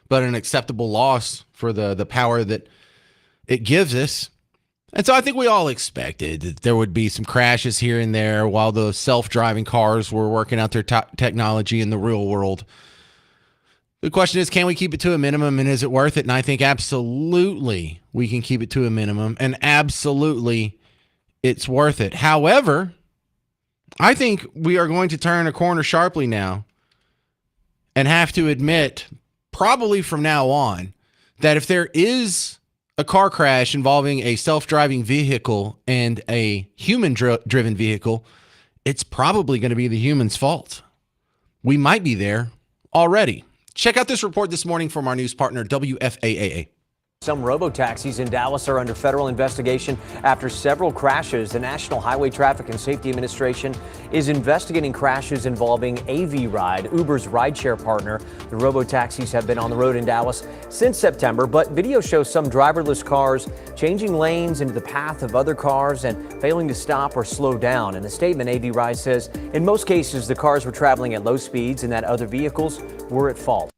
but an acceptable loss for the power that it gives us. And so I think we all expected that there would be some crashes here and there while the self-driving cars were working out their technology in the real world. The question is, can we keep it to a minimum, and is it worth it? And I think absolutely we can keep it to a minimum, and absolutely it's worth it. However, I think we are going to turn a corner sharply now and have to admit, probably from now on, that if there is a car crash involving a self-driving vehicle and a human-driven vehicle, it's probably going to be the human's fault. We might be there already. Check out this report this morning from our news partner, WFAA. Some robo-taxis in Dallas are under federal investigation after several crashes. The National Highway Traffic and Safety Administration is investigating crashes involving AV Ride, Uber's rideshare partner. The robo-taxis have been on the road in Dallas since September, but video shows some driverless cars changing lanes into the path of other cars and failing to stop or slow down. In a statement, AV Ride says in most cases the cars were traveling at low speeds and that other vehicles were at fault.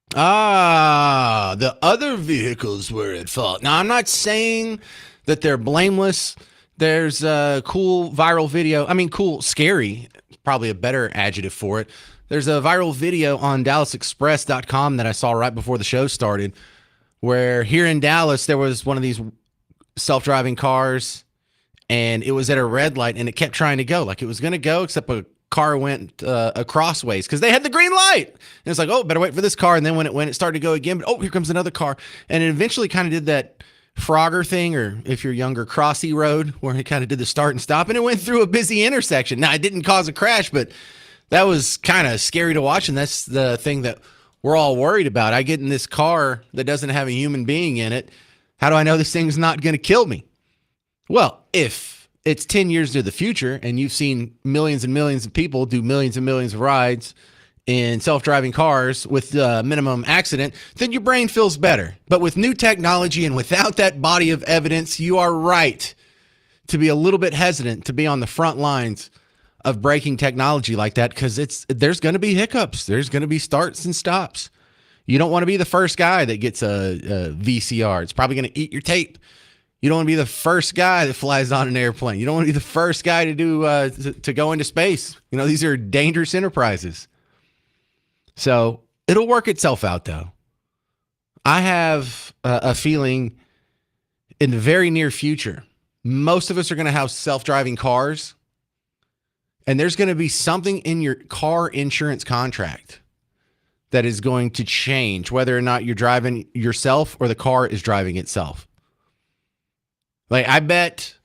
The other vehicles were at fault. Now, I'm not saying that they're blameless. There's a cool viral video. Scary, probably a better adjective for it. There's a viral video on DallasExpress.com that I saw right before the show started, where here in Dallas, there was one of these self-driving cars, and it was at a red light, and it kept trying to go. Like it was going to go, except a car went crossways because they had the green light. And it's like, oh, better wait for this car. And then when it started to go again, but here comes another car. And it eventually kind of did that Frogger thing, or if you're younger, Crossy Road, where it kind of did the start and stop, and it went through a busy intersection. Now, it didn't cause a crash, but that was kind of scary to watch. And that's the thing that we're all worried about. I get in this car that doesn't have a human being in it. How do I know this thing's not going to kill me? Well, if it's 10 years to the future and you've seen millions and millions of people do millions and millions of rides in self-driving cars with minimum accident, then your brain feels better. But with new technology and without that body of evidence, you are right to be a little bit hesitant to be on the front lines of breaking technology like that, because there's going to be hiccups. There's going to be starts and stops. You don't want to be the first guy that gets a VCR. It's probably going to eat your tape. You don't want to be the first guy that flies on an airplane. You don't want to be the first guy to do to go into space. These are dangerous enterprises. So it'll work itself out, though. I have a feeling in the very near future, most of us are going to have self-driving cars, and there's going to be something in your car insurance contract that is going to change whether or not you're driving yourself or the car is driving itself. Like, I bet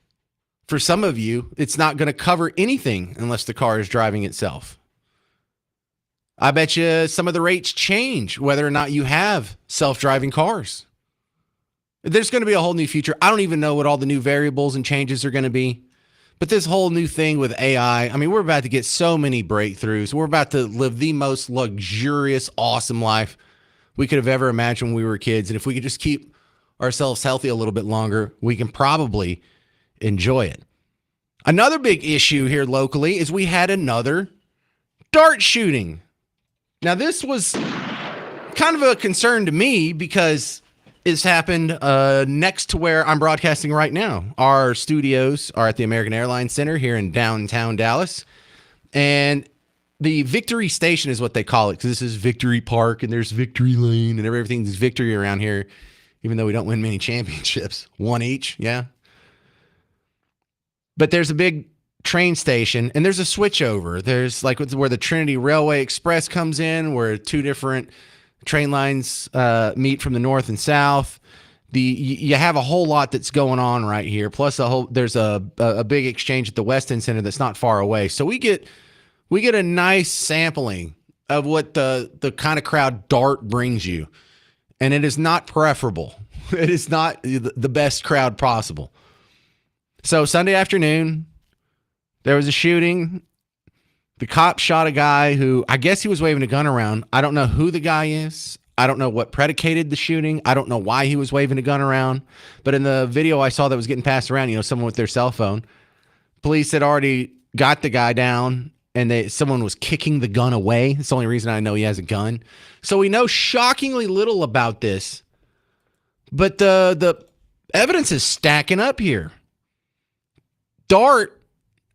for some of you, it's not going to cover anything unless the car is driving itself. I bet you some of the rates change whether or not you have self-driving cars. There's going to be a whole new future. I don't even know what all the new variables and changes are going to be. But this whole new thing with AI, we're about to get so many breakthroughs. We're about to live the most luxurious, awesome life we could have ever imagined when we were kids. And if we could just keep ourselves healthy a little bit longer, we can probably enjoy it. Another big issue here locally is we had another dart shooting. Now, this was kind of a concern to me because it's happened next to where I'm broadcasting right now. Our studios are at the American Airlines Center here in downtown Dallas, and the Victory Station is what they call it, because this is Victory Park and there's Victory Lane and everything's victory around here. Even though we don't win many championships, one each, yeah. But there's a big train station, and there's a switchover. There's like where the Trinity Railway Express comes in, where two different train lines meet from the north and south. you have a whole lot that's going on right here. Plus there's a big exchange at the West End Center that's not far away. So we get a nice sampling of what the kind of crowd Dart brings you. And it is not preferable. It is not the best crowd possible. So Sunday afternoon, there was a shooting. The cop shot a guy who, I guess he was waving a gun around. I don't know who the guy is. I don't know what predicated the shooting. I don't know why he was waving a gun around. But in the video I saw that was getting passed around, someone with their cell phone, police had already got the guy down, and someone was kicking the gun away. That's the only reason I know he has a gun. So we know shockingly little about this. But the evidence is stacking up here. Dart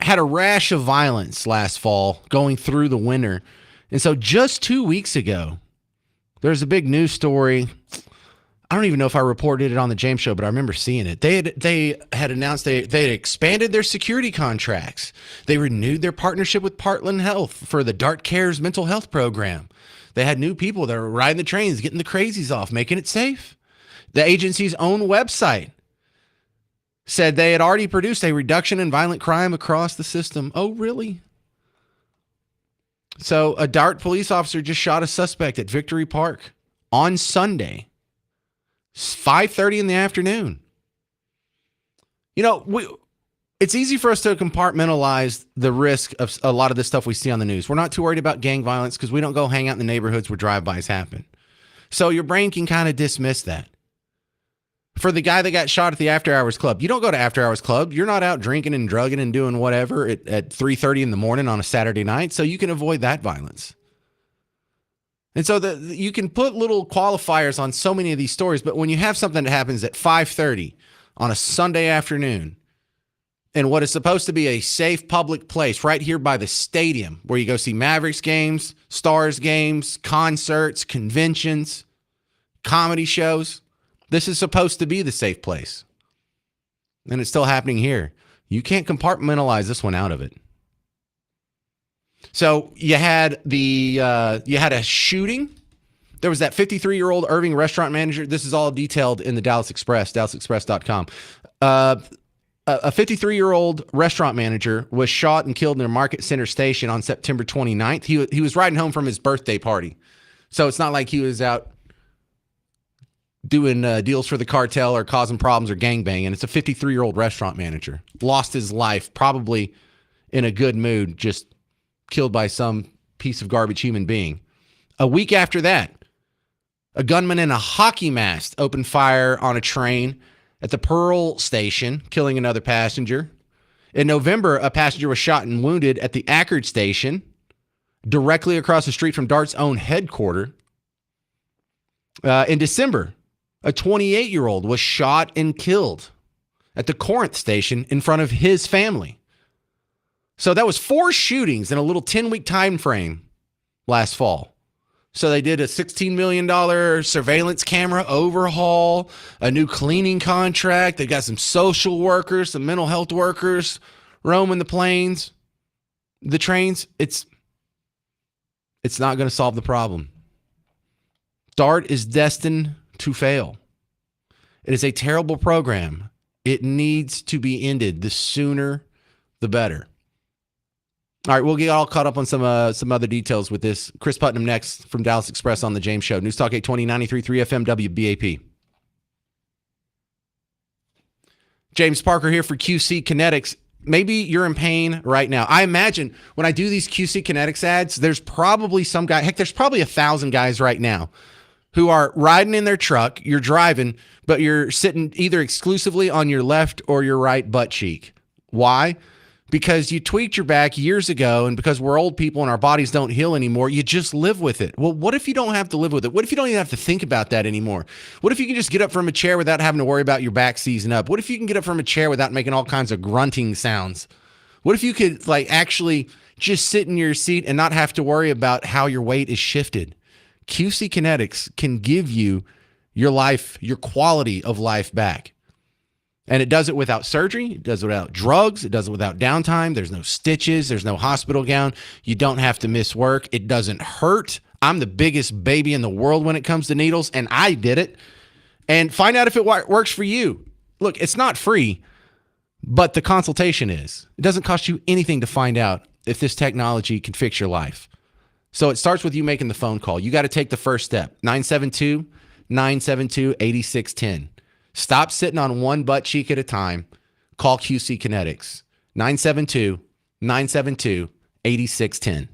had a rash of violence last fall going through the winter. And so just 2 weeks ago, there's a big news story. I don't even know if I reported it on the James Show, but I remember seeing it. They had announced they had expanded their security contracts. They renewed their partnership with Parkland Health for the Dart Cares mental health program. They had new people that were riding the trains, getting the crazies off, making it safe. The agency's own website said they had already produced a reduction in violent crime across the system. Oh, really? So a Dart police officer just shot a suspect at Victory Park on Sunday, 5:30 in the afternoon. It's easy for us to compartmentalize the risk of a lot of this stuff we see on the news. We're not too worried about gang violence because we don't go hang out in the neighborhoods where drive-bys happen. So your brain can kind of dismiss that. For the guy that got shot at the After Hours Club, you don't go to After Hours Club. You're not out drinking and drugging and doing whatever at 3:30 in the morning on a Saturday night, so you can avoid that violence. And so you can put little qualifiers on so many of these stories, but when you have something that happens at 5:30 on a Sunday afternoon in what is supposed to be a safe public place right here by the stadium where you go see Mavericks games, Stars games, concerts, conventions, comedy shows, this is supposed to be the safe place. And it's still happening here. You can't compartmentalize this one out of it. So you had a shooting. There was that 53-year-old Irving restaurant manager. This is all detailed in the Dallas Express, dallasexpress.com. A 53-year-old restaurant manager was shot and killed near Market Center Station on September 29th. He was riding home from his birthday party. So it's not like he was out doing deals for the cartel or causing problems or gangbanging. It's a 53-year-old restaurant manager. Lost his life, probably in a good mood, just killed by some piece of garbage human being. A week after that, a gunman in a hockey mask opened fire on a train at the Pearl station, killing another passenger. In November, a passenger was shot and wounded at the Ackerd station, directly across the street from Dart's own headquarters. In December, a 28-year-old was shot and killed at the Corinth station in front of his family. So that was 4 shootings in a little 10-week time frame last fall. So they did a $16 million surveillance camera overhaul, a new cleaning contract. They got some social workers, some mental health workers roaming the trains. It's not going to solve the problem. Dart is destined to fail. It is a terrible program. It needs to be ended. The sooner, the better. All right, we'll get all caught up on some other details with this. Chris Putnam next from Dallas Express on the James Show. News Talk 820, 93.3 FM WBAP. James Parker here for QC Kinetics. Maybe you're in pain right now. I imagine when I do these QC Kinetics ads, there's probably some guy, heck, there's probably 1,000 guys right now who are riding in their truck, you're driving, but you're sitting either exclusively on your left or your right butt cheek. Why? Because you tweaked your back years ago, and because we're old people and our bodies don't heal anymore, you just live with it. Well, what if you don't have to live with it? What if you don't even have to think about that anymore? What if you can just get up from a chair without having to worry about your back seizing up? What if you can get up from a chair without making all kinds of grunting sounds? What if you could actually just sit in your seat and not have to worry about how your weight is shifted? QC Kinetics can give you your life, your quality of life back. And it does it without surgery. It does it without drugs. It does it without downtime. There's no stitches. There's no hospital gown. You don't have to miss work. It doesn't hurt. I'm the biggest baby in the world when it comes to needles, and I did it. and find out if it works for you. Look, it's not free, but the consultation is. It doesn't cost you anything to find out if this technology can fix your life. So it starts with you making the phone call. You got to take the first step. 972-972-8610. Stop sitting on one butt cheek at a time. Call QC Kinetics. 972-972-8610.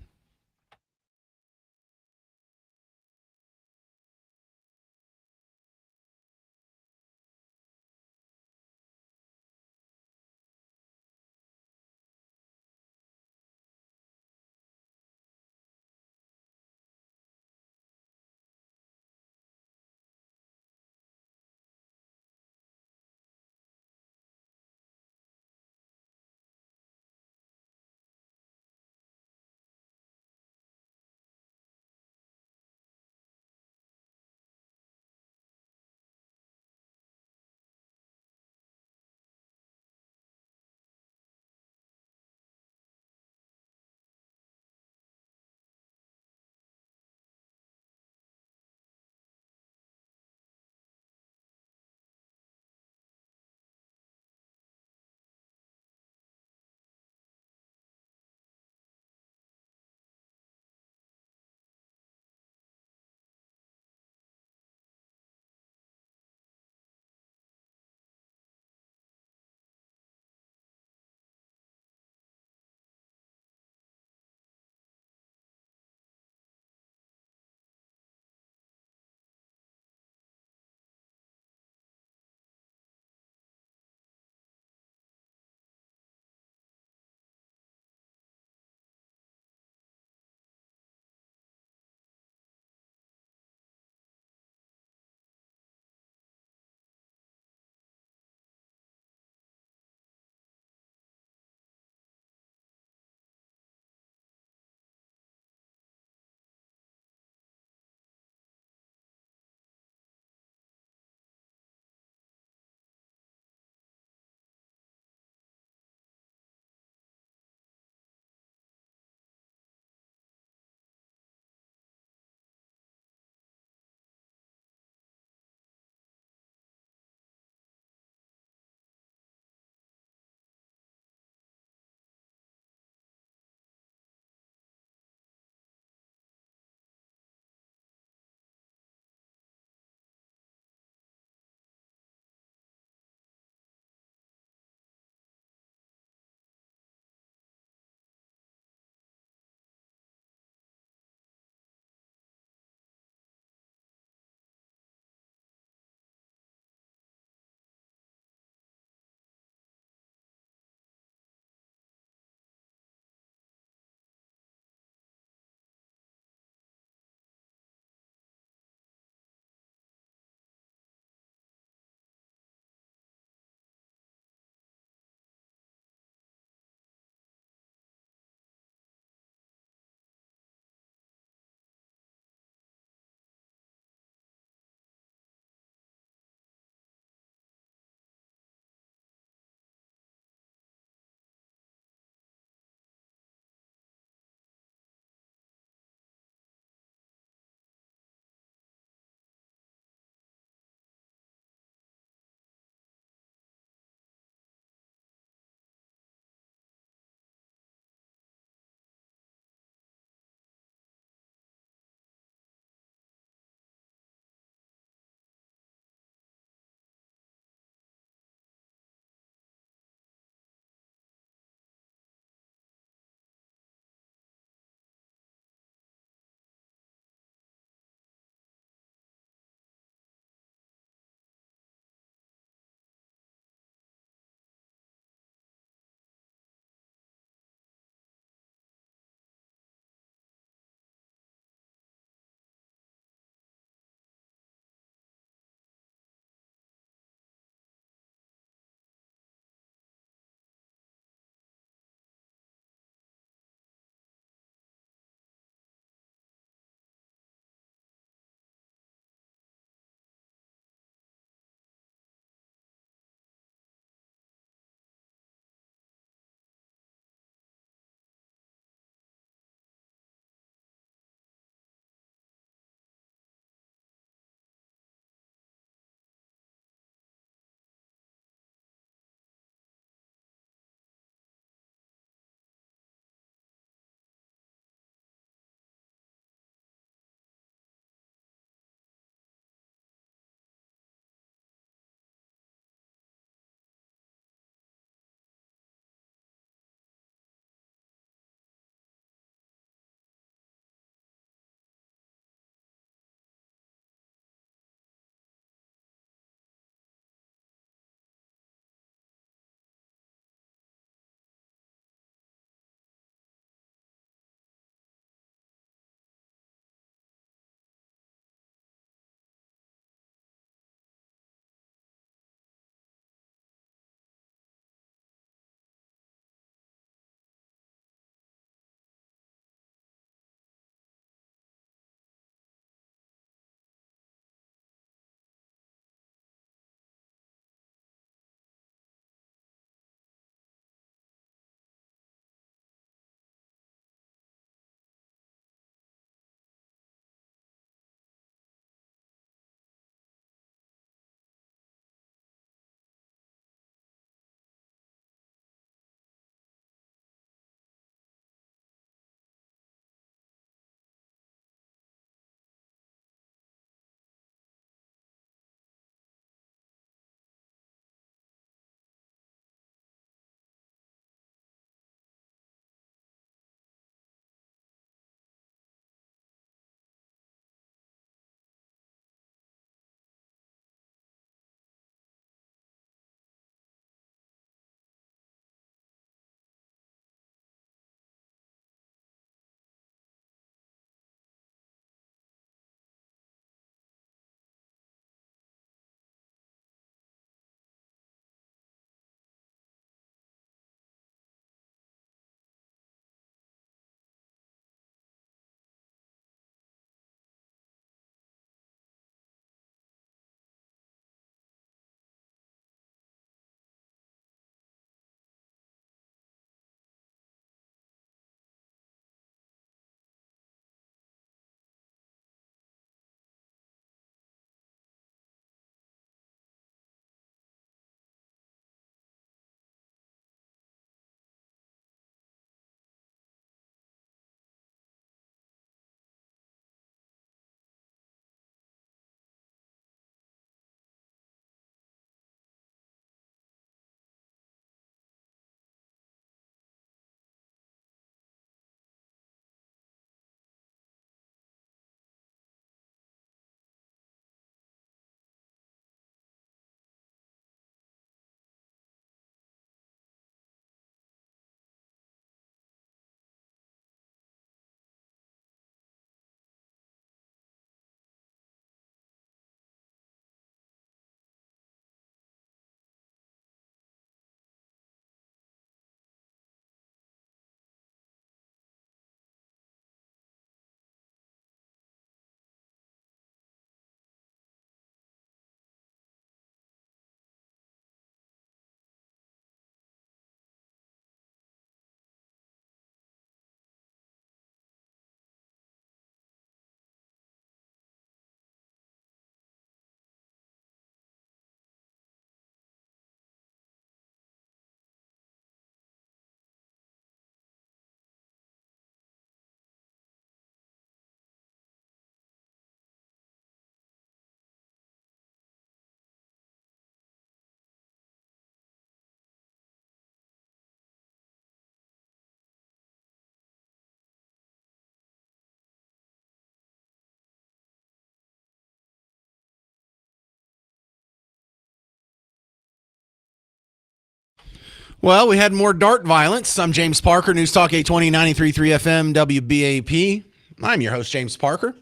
Well, we had more dart violence. I'm James Parker, News Talk 820, 93.3 FM, WBAP. I'm your host, James Parker.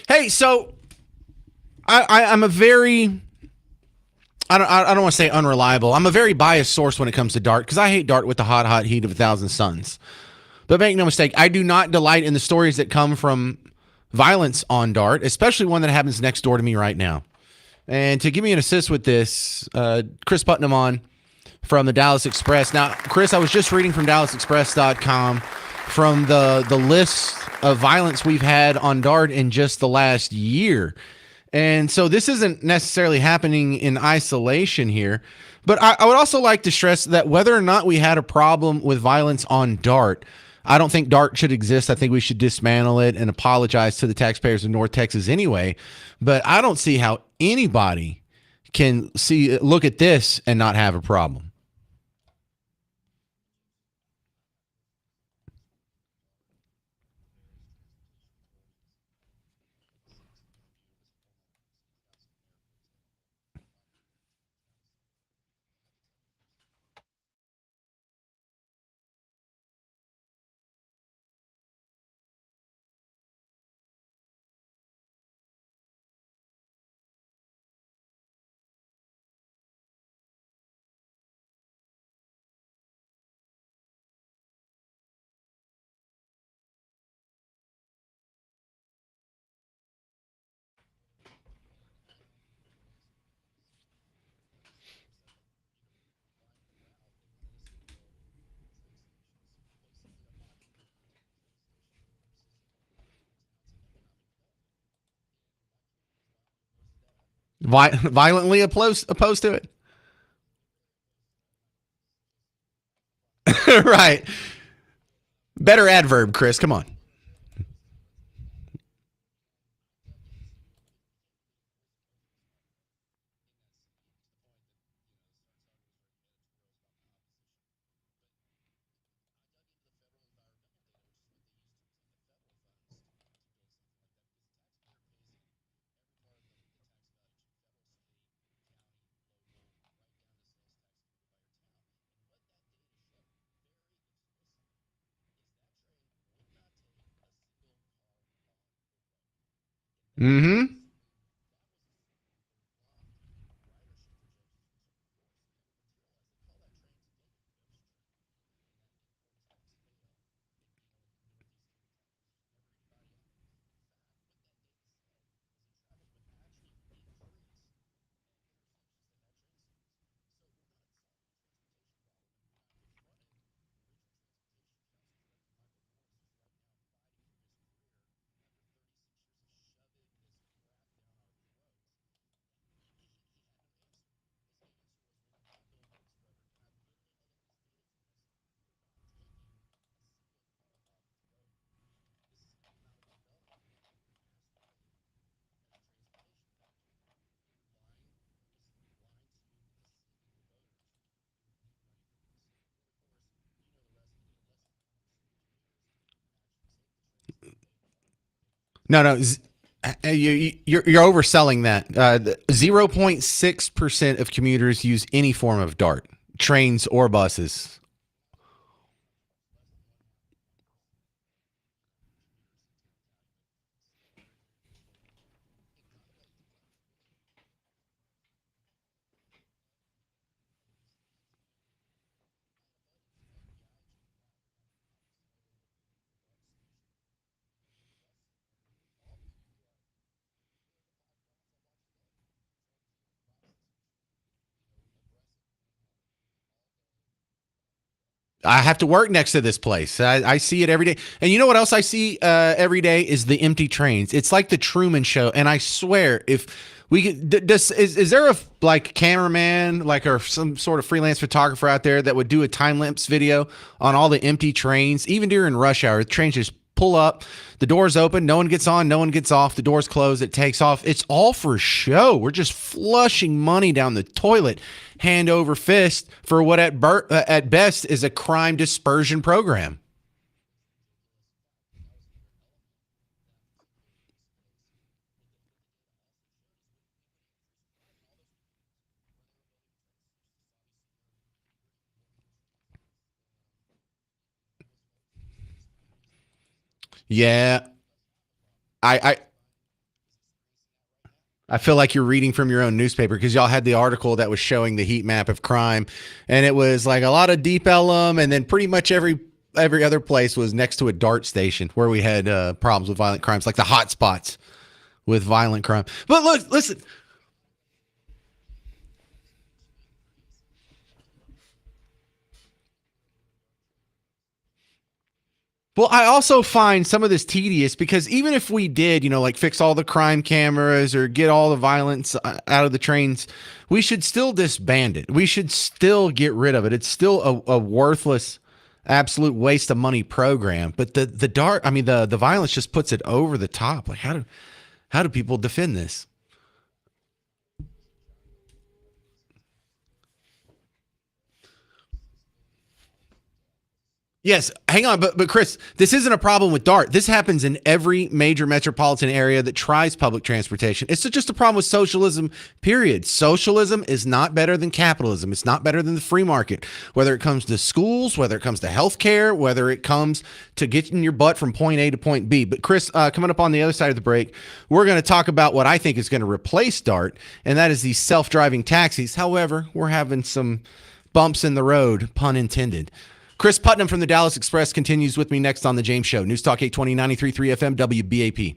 Hey, so I'm a very, I don't want to say unreliable. I'm a very biased source when it comes to dart because I hate dart with the hot heat of 1,000 suns. But make no mistake, I do not delight in the stories that come from violence on dart, especially one that happens next door to me right now. And to give me an assist with this, Chris Putnam on from the Dallas Express. Now, Chris, I was just reading from DallasExpress.com from the list of violence we've had on dart in just the last year. And so this isn't necessarily happening in isolation here. But I would also like to stress that whether or not we had a problem with violence on dart, I don't think dart should exist. I think we should dismantle it and apologize to the taxpayers of North Texas anyway. But I don't see how anybody can look at this and not have a problem. Violently opposed to it. Right. Better adverb, Chris. Come on. Mm-hmm. No. You're overselling that. 0.6% of commuters use any form of dart, trains or buses. I have to work next to this place. I see it every day. And you know what else I see every day is the empty trains. It's like the Truman Show. And I swear, if we could, is there a like cameraman, like or some sort of freelance photographer out there that would do a time lapse video on all the empty trains, even during rush hour? The trains just pull up, the doors open, no one gets on, no one gets off, the doors close, it takes off. It's all for show. We're just flushing money down the toilet, hand over fist, for what at best is a crime dispersion program. Yeah. I I feel like you're reading from your own newspaper because y'all had the article that was showing the heat map of crime, and it was like a lot of Deep Ellum, and then pretty much every other place was next to a DART station where we had problems with violent crimes, like the hot spots with violent crime. But look, listen. Well, I also find some of this tedious because even if we did, like fix all the crime cameras or get all the violence out of the trains, we should still disband it. We should still get rid of it. It's still a worthless, absolute waste of money program. But the violence just puts it over the top. Like how do people defend this? Yes, hang on, but Chris, this isn't a problem with DART. This happens in every major metropolitan area that tries public transportation. It's just a problem with socialism, period. Socialism is not better than capitalism. It's not better than the free market. Whether it comes to schools, whether it comes to healthcare, whether it comes to getting your butt from point A to point B. But Chris, coming up on the other side of the break, we're going to talk about what I think is going to replace DART, and that is these self-driving taxis. However, we're having some bumps in the road, pun intended. Chris Putnam from the Dallas Express continues with me next on The James Show. News Talk 820 93.3 FM WBAP.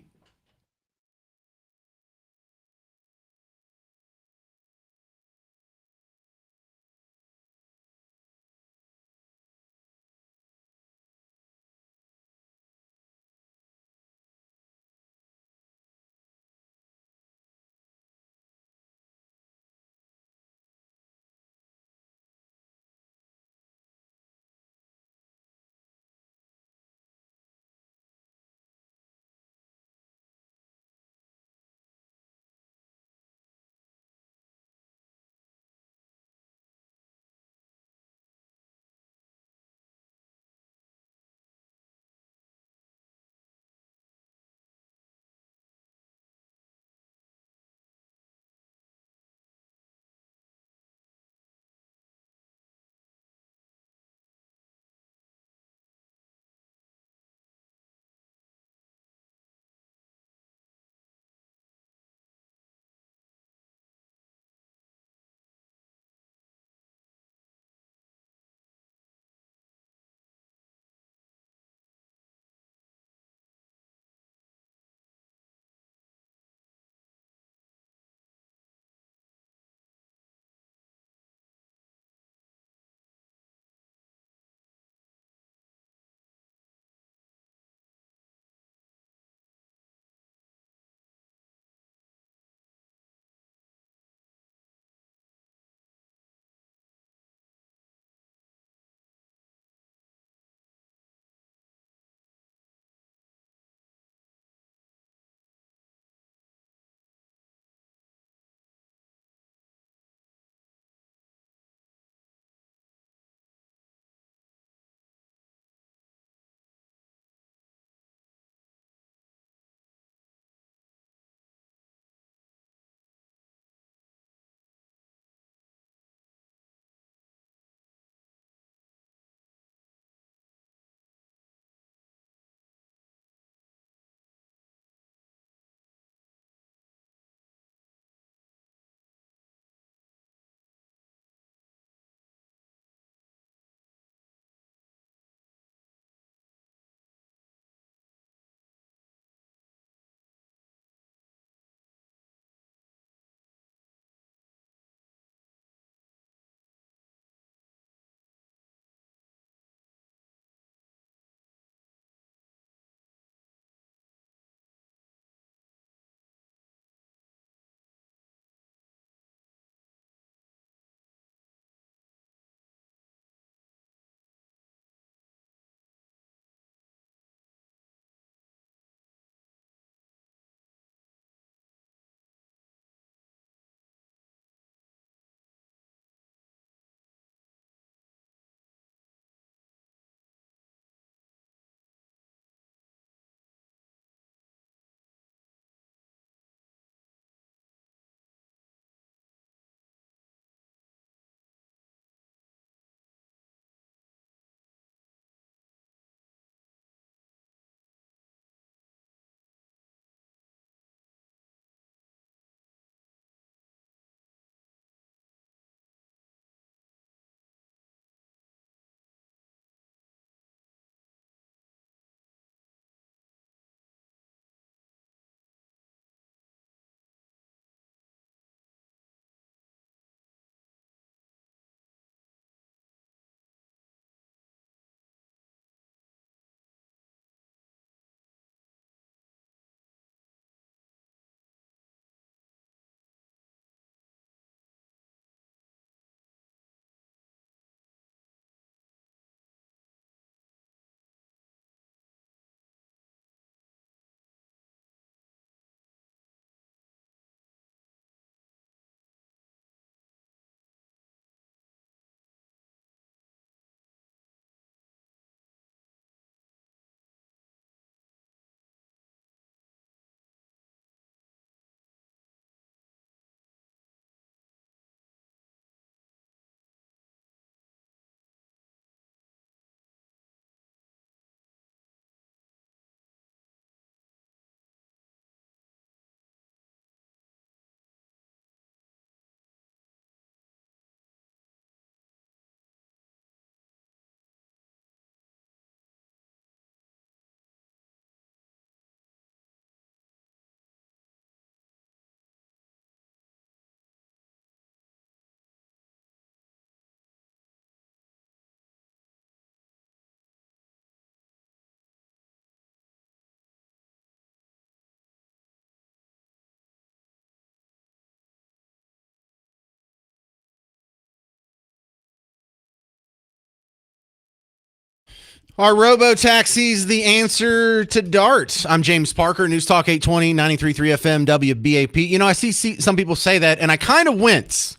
Are robo taxis the answer to DART? I'm James Parker, News Talk 820, 93.3 FM, WBAP. You know, I see some people say that, and I kind of wince.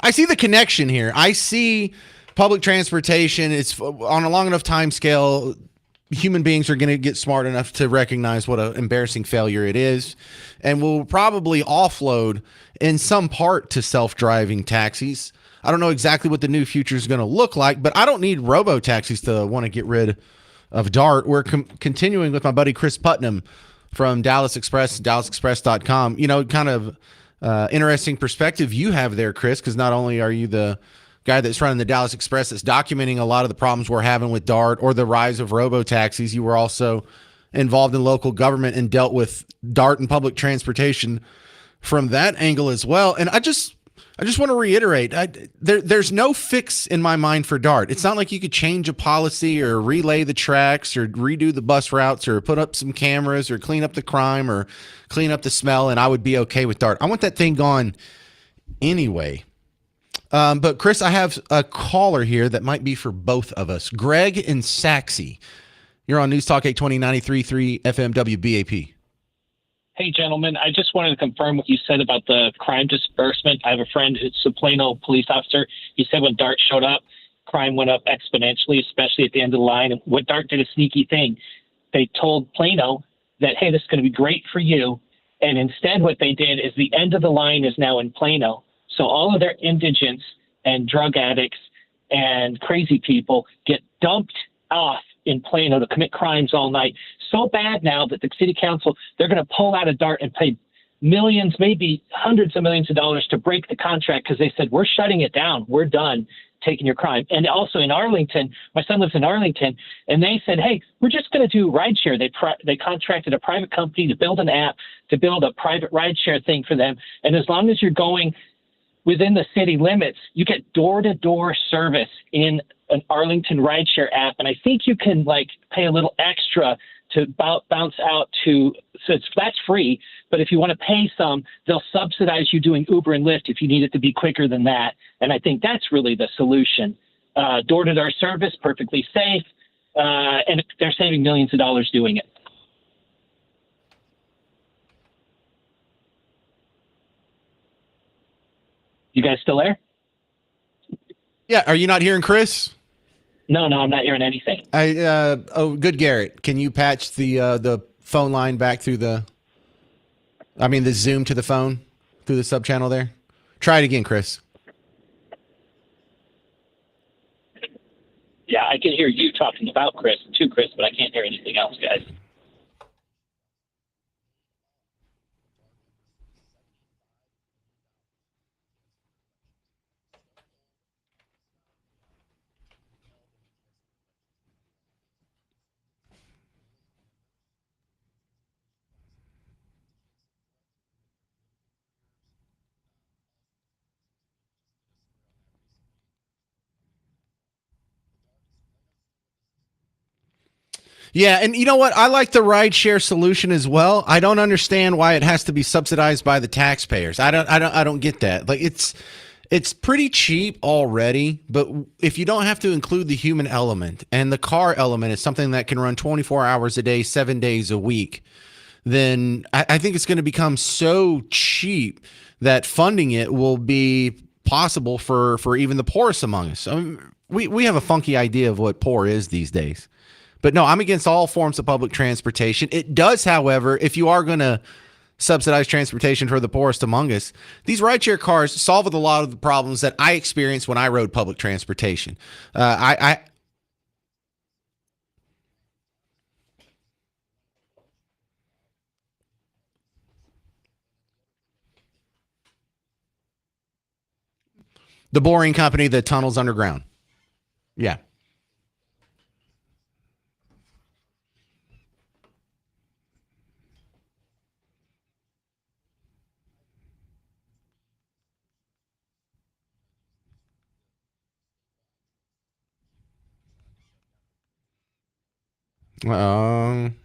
I see the connection here. I see public transportation. It's on a long enough time scale. Human beings are going to get smart enough to recognize what an embarrassing failure it is, and will probably offload in some part to self-driving taxis. I don't know exactly what the new future is going to look like, but I don't need robo taxis to want to get rid of DART. We're continuing with my buddy Chris Putnam from Dallas Express, DallasExpress.com. You know, kind of interesting perspective you have there, Chris, because not only are you the guy that's running the Dallas Express that's documenting a lot of the problems we're having with DART or the rise of robo taxis, you were also involved in local government and dealt with DART and public transportation from that angle as well. And I just want to reiterate, there's no fix in my mind for DART. It's not like you could change a policy or relay the tracks or redo the bus routes or put up some cameras or clean up the crime or clean up the smell, and I would be okay with DART. I want that thing gone anyway. But Chris, I have a caller here that might be for both of us. Greg in Saxe. You're on News Talk 820, 93.3 FM WBAP. Hey, gentlemen, I just wanted to confirm what you said about the crime disbursement. I have a friend who's a Plano police officer. He said when DART showed up, crime went up exponentially, especially at the end of the line. And what DART did a sneaky thing. They told Plano that, hey, this is going to be great for you. And instead what they did is the end of the line is now in Plano. So all of their indigents and drug addicts and crazy people get dumped off in Plano to commit crimes all night. So bad now that the city council, they're going to pull out of DART and pay millions, maybe hundreds of millions of dollars to break the contract because they said, we're shutting it down. We're done taking your crime. And also in Arlington, my son lives in Arlington, and they said, hey, we're just going to do rideshare. They contracted a private company to build an app, to build a private rideshare thing for them. And as long as you're going within the city limits, you get door-to-door service in an Arlington rideshare app. And I think you can pay a little extra to bounce out to, that's free. But if you want to pay some, they'll subsidize you doing Uber and Lyft if you need it to be quicker than that. And I think that's really the solution. Door-to-door service, perfectly safe, and they're saving millions of dollars doing it. You guys still there? Yeah. Are you not hearing Chris? No, I'm not hearing anything. Good, Garrett. Can you patch the phone line back through the Zoom to the phone through the sub channel there? Try it again, Chris. Yeah, I can hear you talking about Chris, but I can't hear anything else, guys. Yeah, and you know what? I like the rideshare solution as well. I don't understand why it has to be subsidized by the taxpayers. I don't get that. Like it's pretty cheap already, but if you don't have to include the human element and the car element is something that can run 24 hours a day, 7 days a week, then I think it's going to become so cheap that funding it will be possible for even the poorest among us. We have a funky idea of what poor is these days. But no, I'm against all forms of public transportation. It does, however, if you are going to subsidize transportation for the poorest among us, these rideshare cars solve a lot of the problems that I experienced when I rode public transportation. The boring company that tunnels underground. Yeah. Um,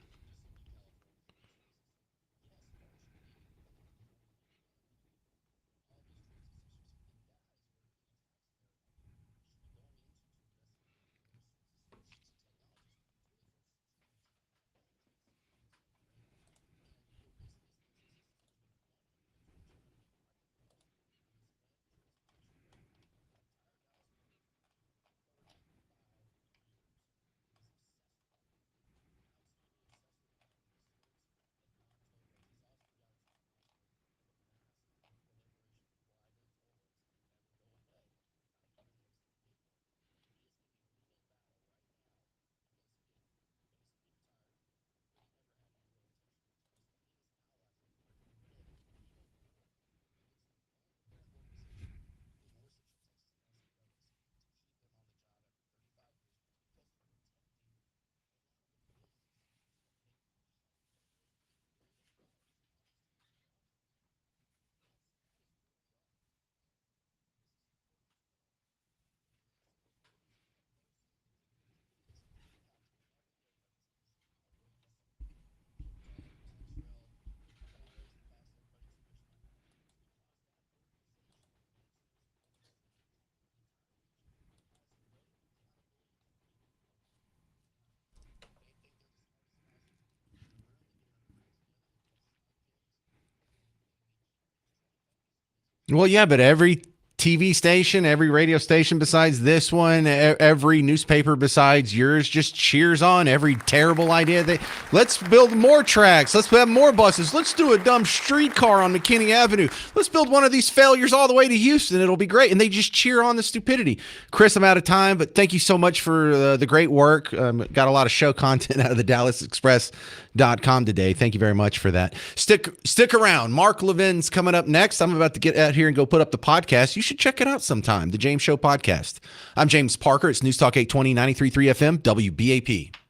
Well, yeah, but every TV station, every radio station besides this one, every newspaper besides yours just cheers on every terrible idea. Let's build more tracks. Let's have more buses. Let's do a dumb streetcar on McKinney Avenue. Let's build one of these failures all the way to Houston. It'll be great. And they just cheer on the stupidity. Chris, I'm out of time, but thank you so much for the great work. Got a lot of show content out of the DallasExpress.com today. Thank you very much for that. Stick around. Mark Levin's coming up next. I'm about to get out here and go put up the podcast. You should check it out sometime, the James Show podcast. I'm James Parker. It's News Talk 820, 93.3 FM, WBAP.